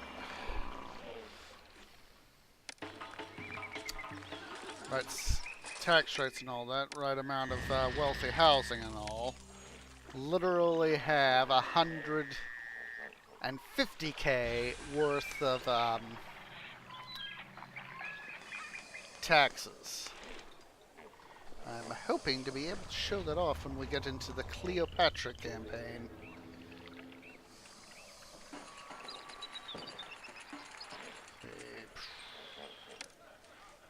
right amount of wealthy housing and all, literally have 150K worth of taxes. I'm hoping to be able to show that off when we get into the Cleopatra campaign.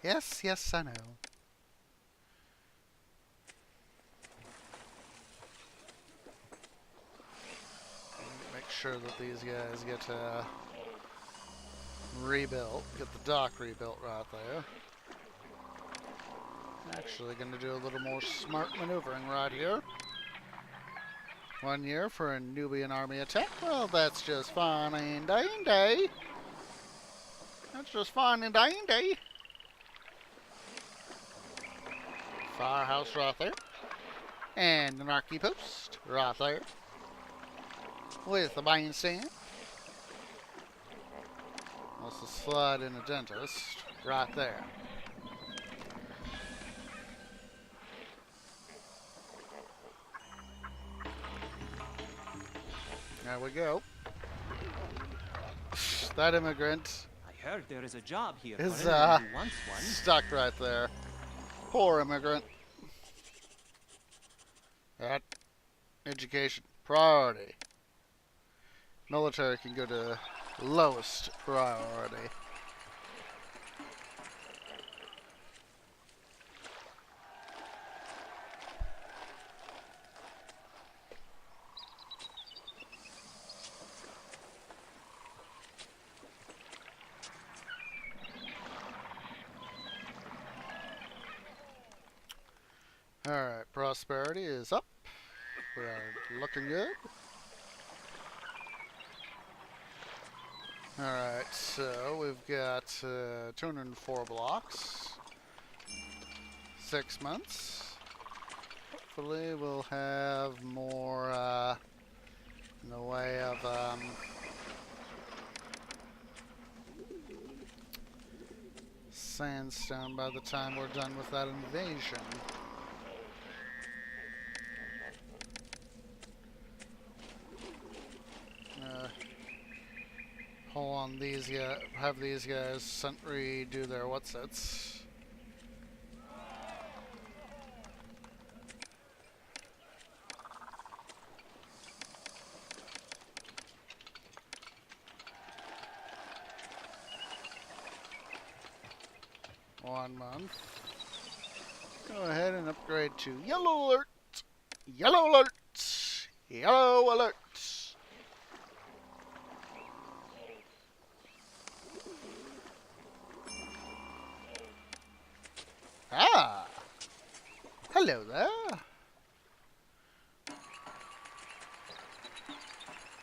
Yes, yes, I know. Make sure that these guys get rebuilt, get the dock rebuilt right there. Actually going to do a little more smart maneuvering right here. 1 year for a Nubian army attack. Well, that's just fine and dandy. That's just fine and dandy. Firehouse right there. And an archy post right there. With a bandstand. Also slide in a dentist right there. There we go. That immigrant I heard there is a job here is for anyone who wants one. stuck right there. Poor immigrant. That education priority. Military can go to lowest priority. Alright, prosperity is up. We are looking good. Alright, so we've got 204 blocks. 6 months. Hopefully we'll have more in the way of sandstone by the time we're done with that invasion. Hold on, these guys, have these guys redo their whatsits. One month. Go ahead and upgrade to yellow alert. Yellow alert. Yellow alert. Ah! Hello there.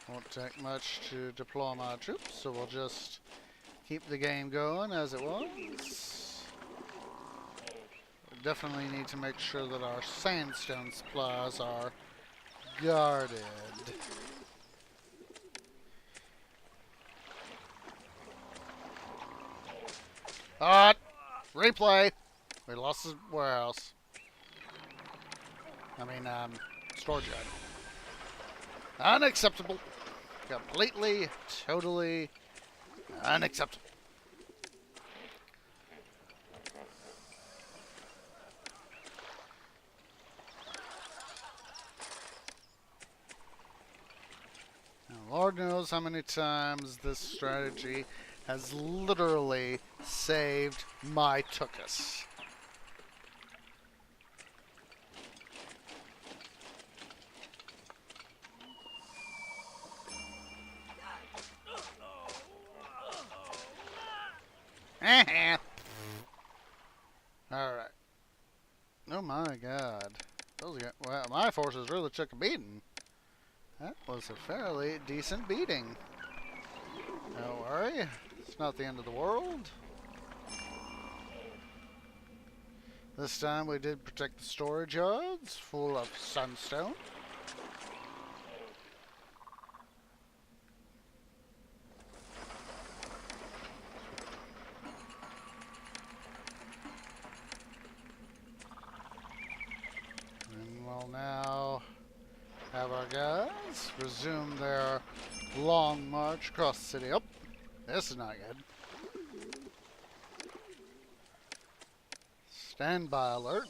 Won't take much to deploy my troops, so we'll just keep the game going as it was. We definitely need to make sure that our sandstone supplies are guarded. Replay! We lost the warehouse. I mean, storage yard. Unacceptable. Completely, totally unacceptable. Now, Lord knows how many times this strategy has literally saved my tuchus. Alright. Oh my god. Well, my forces really took a beating. That was a fairly decent beating. Don't worry. It's not the end of the world. This time we did protect the storage yards full of sunstone. And we'll now have our guys resume their long march across the city. Oh, this is not good. Standby alert.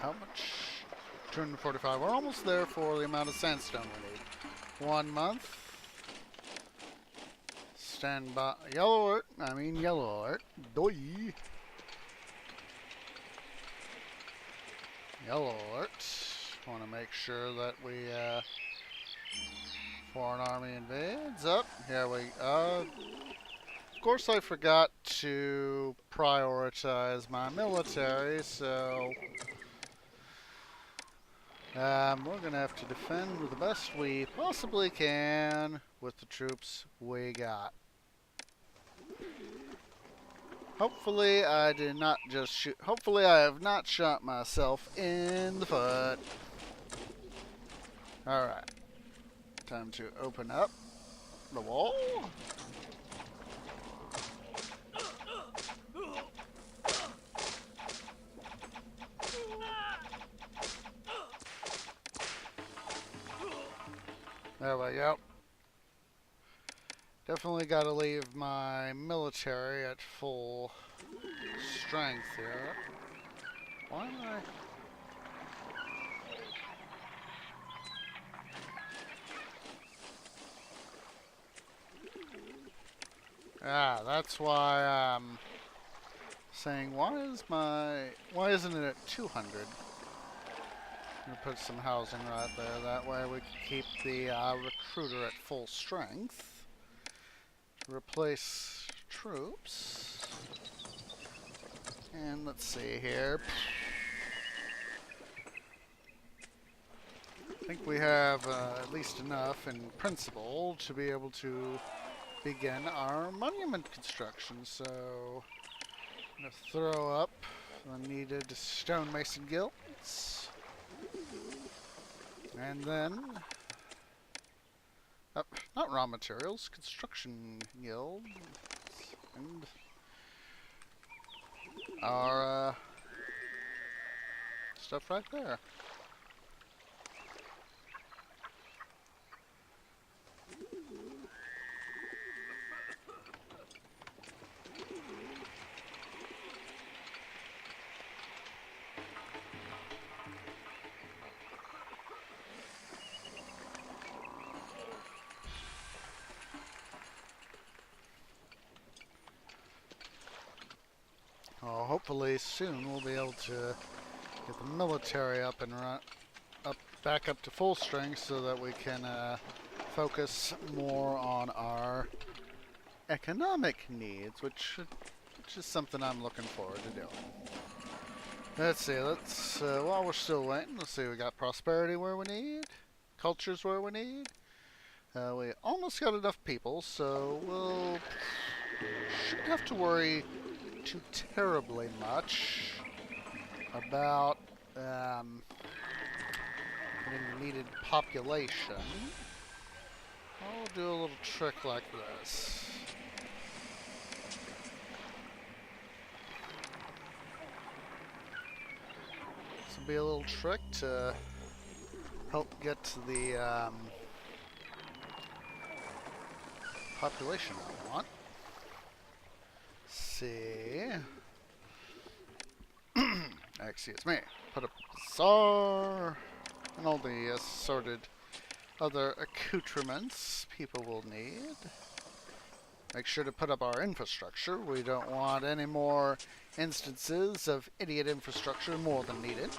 How much? 245. We're almost there for the amount of sandstone we need. 1 month. Standby. Yellow alert. Yellow alert. Doi. Yellow alert. Want to make sure that we foreign army invades. Up here we of course I forgot to prioritize my military, so we're gonna have to defend the best we possibly can with the troops we got. Hopefully I did not just shoot. Hopefully I have not shot myself in the foot. Alright. Time to open up the wall. There we go. Definitely got to leave my military at full strength here. Why am I... that's why I'm saying, why isn't it at 200? I'm gonna put some housing right there. That way we can keep the recruiter at full strength. Replace troops. And let's see here. I think we have at least enough in principle to be able to begin our monument construction. So I'm going to throw up the needed stonemason guilds. And then not raw materials, construction guild, and our stuff right there. Hopefully soon we'll be able to get the military up and back up to full strength so that we can focus more on our economic needs, which is something I'm looking forward to doing. Let's see, while we're still waiting, let's see, we got prosperity where we need, cultures where we need. We almost got enough people, so we'll shouldn't have to worry too terribly much about getting the needed population. I'll do a little trick like this. This will be a little trick to help get to the population I want. See. Excuse me. Put up the bazaar and all the assorted other accoutrements people will need. Make sure to put up our infrastructure. We don't want any more instances of idiot infrastructure more than needed.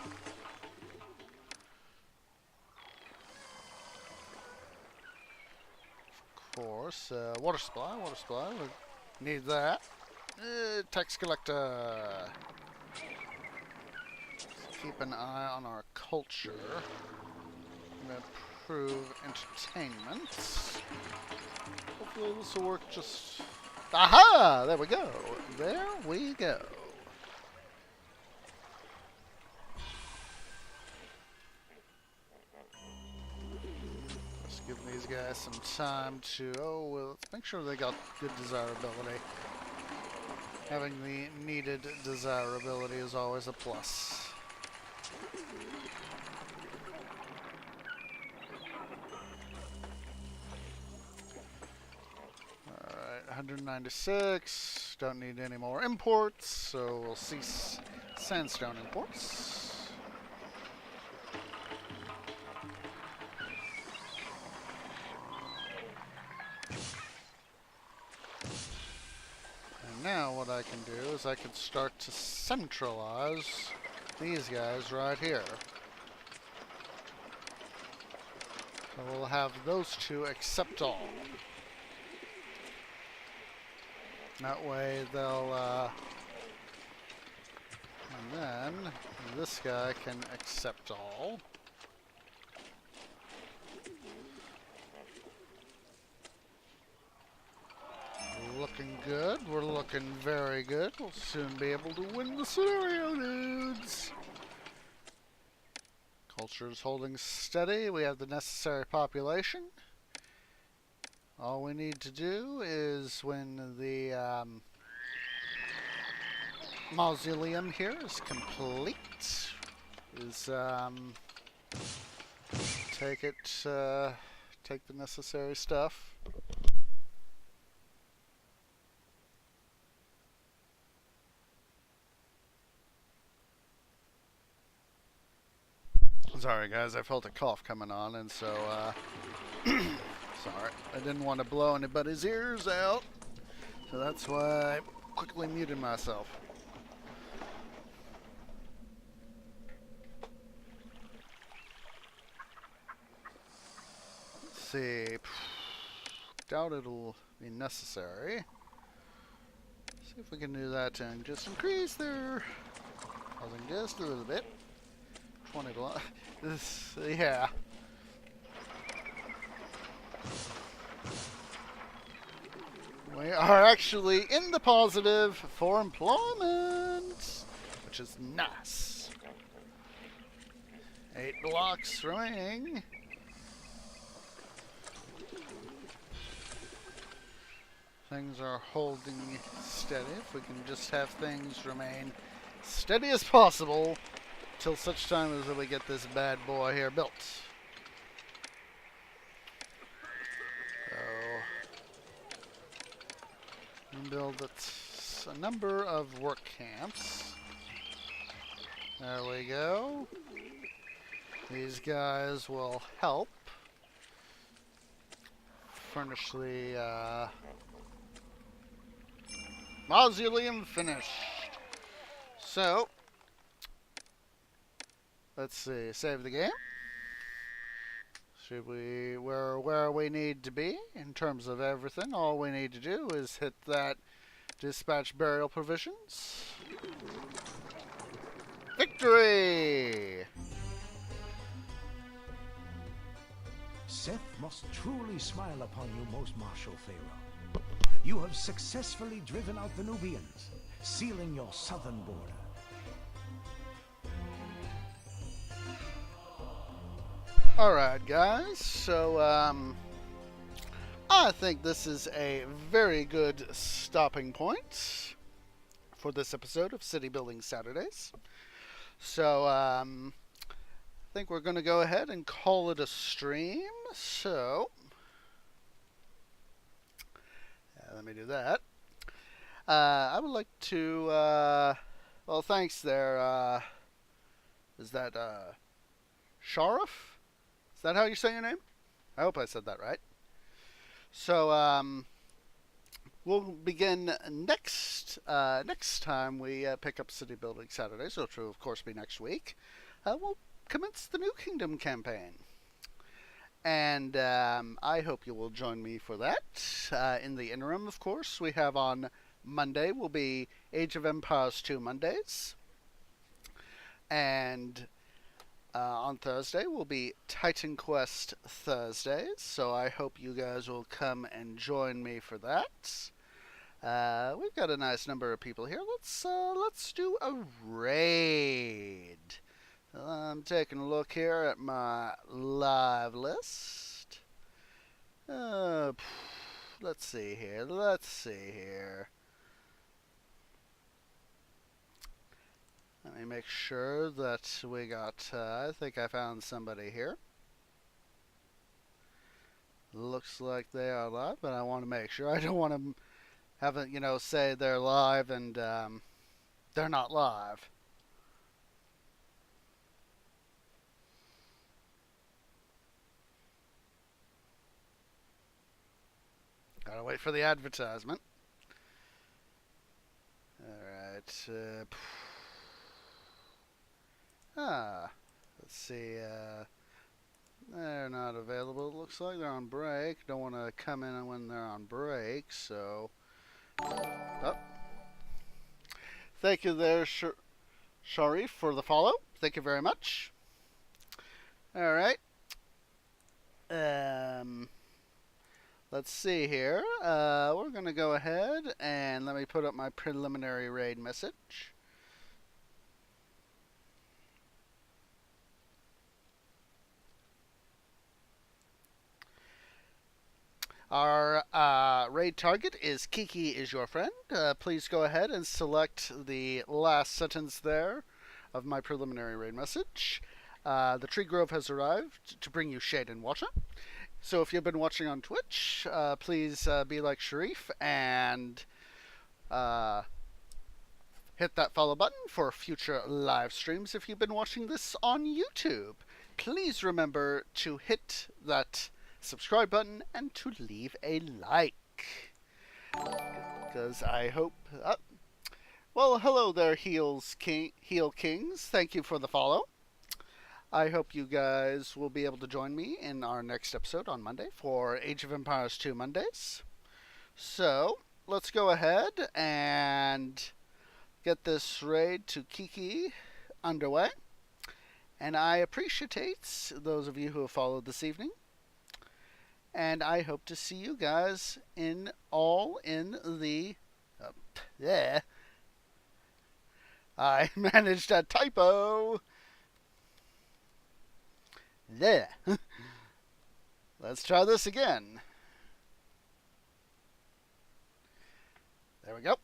Of course, water supply, we need that. Tax collector. Let's keep an eye on our culture. Improve entertainment. Hopefully this will work just... Aha! There we go. There we go. Just giving these guys some time to... Oh, well, let's make sure they got good desirability. Having the needed desirability is always a plus. Alright, 196. Don't need any more imports, so we'll cease sandstone imports. And now what I can do is I can start to centralize these guys right here. So we'll have those two accept all. That way they'll, and then this guy can accept all. Looking good. We're looking very good. We'll soon be able to win the scenario, dudes. Culture's holding steady. We have the necessary population. All we need to do is when the mausoleum here is complete, is take the necessary stuff. Sorry guys, I felt a cough coming on, and so sorry, I didn't want to blow anybody's ears out, so that's why I quickly muted myself. Let's see, doubt it'll be necessary. See if we can do that and just increase their housing just a little bit. 20 to this, yeah. We are actually in the positive for employment, which is nice. 8 blocks remaining. Things are holding steady. If we can just have things remain steady as possible till such time as we get this bad boy here built. So, build a number of work camps. There we go. These guys will help furnish the mausoleum finished. So, let's see, save the game. We're where we need to be in terms of everything. All we need to do is hit that dispatch burial provisions. Victory! Seth must truly smile upon you, most martial Pharaoh. You have successfully driven out the Nubians, sealing your southern border. Alright, guys, so, I think this is a very good stopping point for this episode of City Building Saturdays. So, I think we're going to go ahead and call it a stream. So, let me do that. I would like to, well, thanks there, is that, Sharif? Is that how you say your name? I hope I said that right. So, we'll begin next time we pick up City Building Saturdays, which will, of course, be next week. We'll commence the New Kingdom campaign. And I hope you will join me for that. In the interim, of course, we have on Monday will be Age of Empires 2 Mondays. And on Thursday will be Titan Quest Thursdays, so I hope you guys will come and join me for that. We've got a nice number of people here. Let's do a raid. I'm taking a look here at my live list. Let's see here. Let me make sure that we got, I think I found somebody here. Looks like they are live, but I want to make sure. I don't want to have it, say they're live and they're not live. Gotta wait for the advertisement. Alright, let's see, they're not available. It looks like they're on break. Don't want to come in when they're on break, so... Oh. Thank you there, Sharif, for the follow. Thank you very much. Alright. Let's see here. We're going to go ahead and let me put up my preliminary raid message. Our raid target is Kiki is your friend. Please go ahead and select the last sentence there of my preliminary raid message. The Tree Grove has arrived to bring you shade and water. So if you've been watching on Twitch, please be like Sharif and hit that follow button for future live streams. If you've been watching this on YouTube, please remember to hit that subscribe button and to leave a like, because I hope well, hello there, Heel Kings, thank you for the follow. I hope you guys will be able to join me in our next episode on Monday for Age of Empires 2 Mondays. So let's go ahead and get this raid to Kiki underway, and I appreciate those of you who have followed this evening. And I hope to see you guys in the... yeah. I managed a typo. There. Let's try this again. There we go.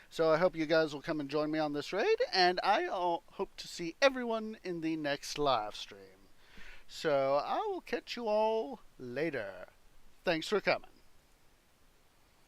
So I hope you guys will come and join me on this raid, and I hope to see everyone in the next live stream. So I will catch you all later. Thanks for coming.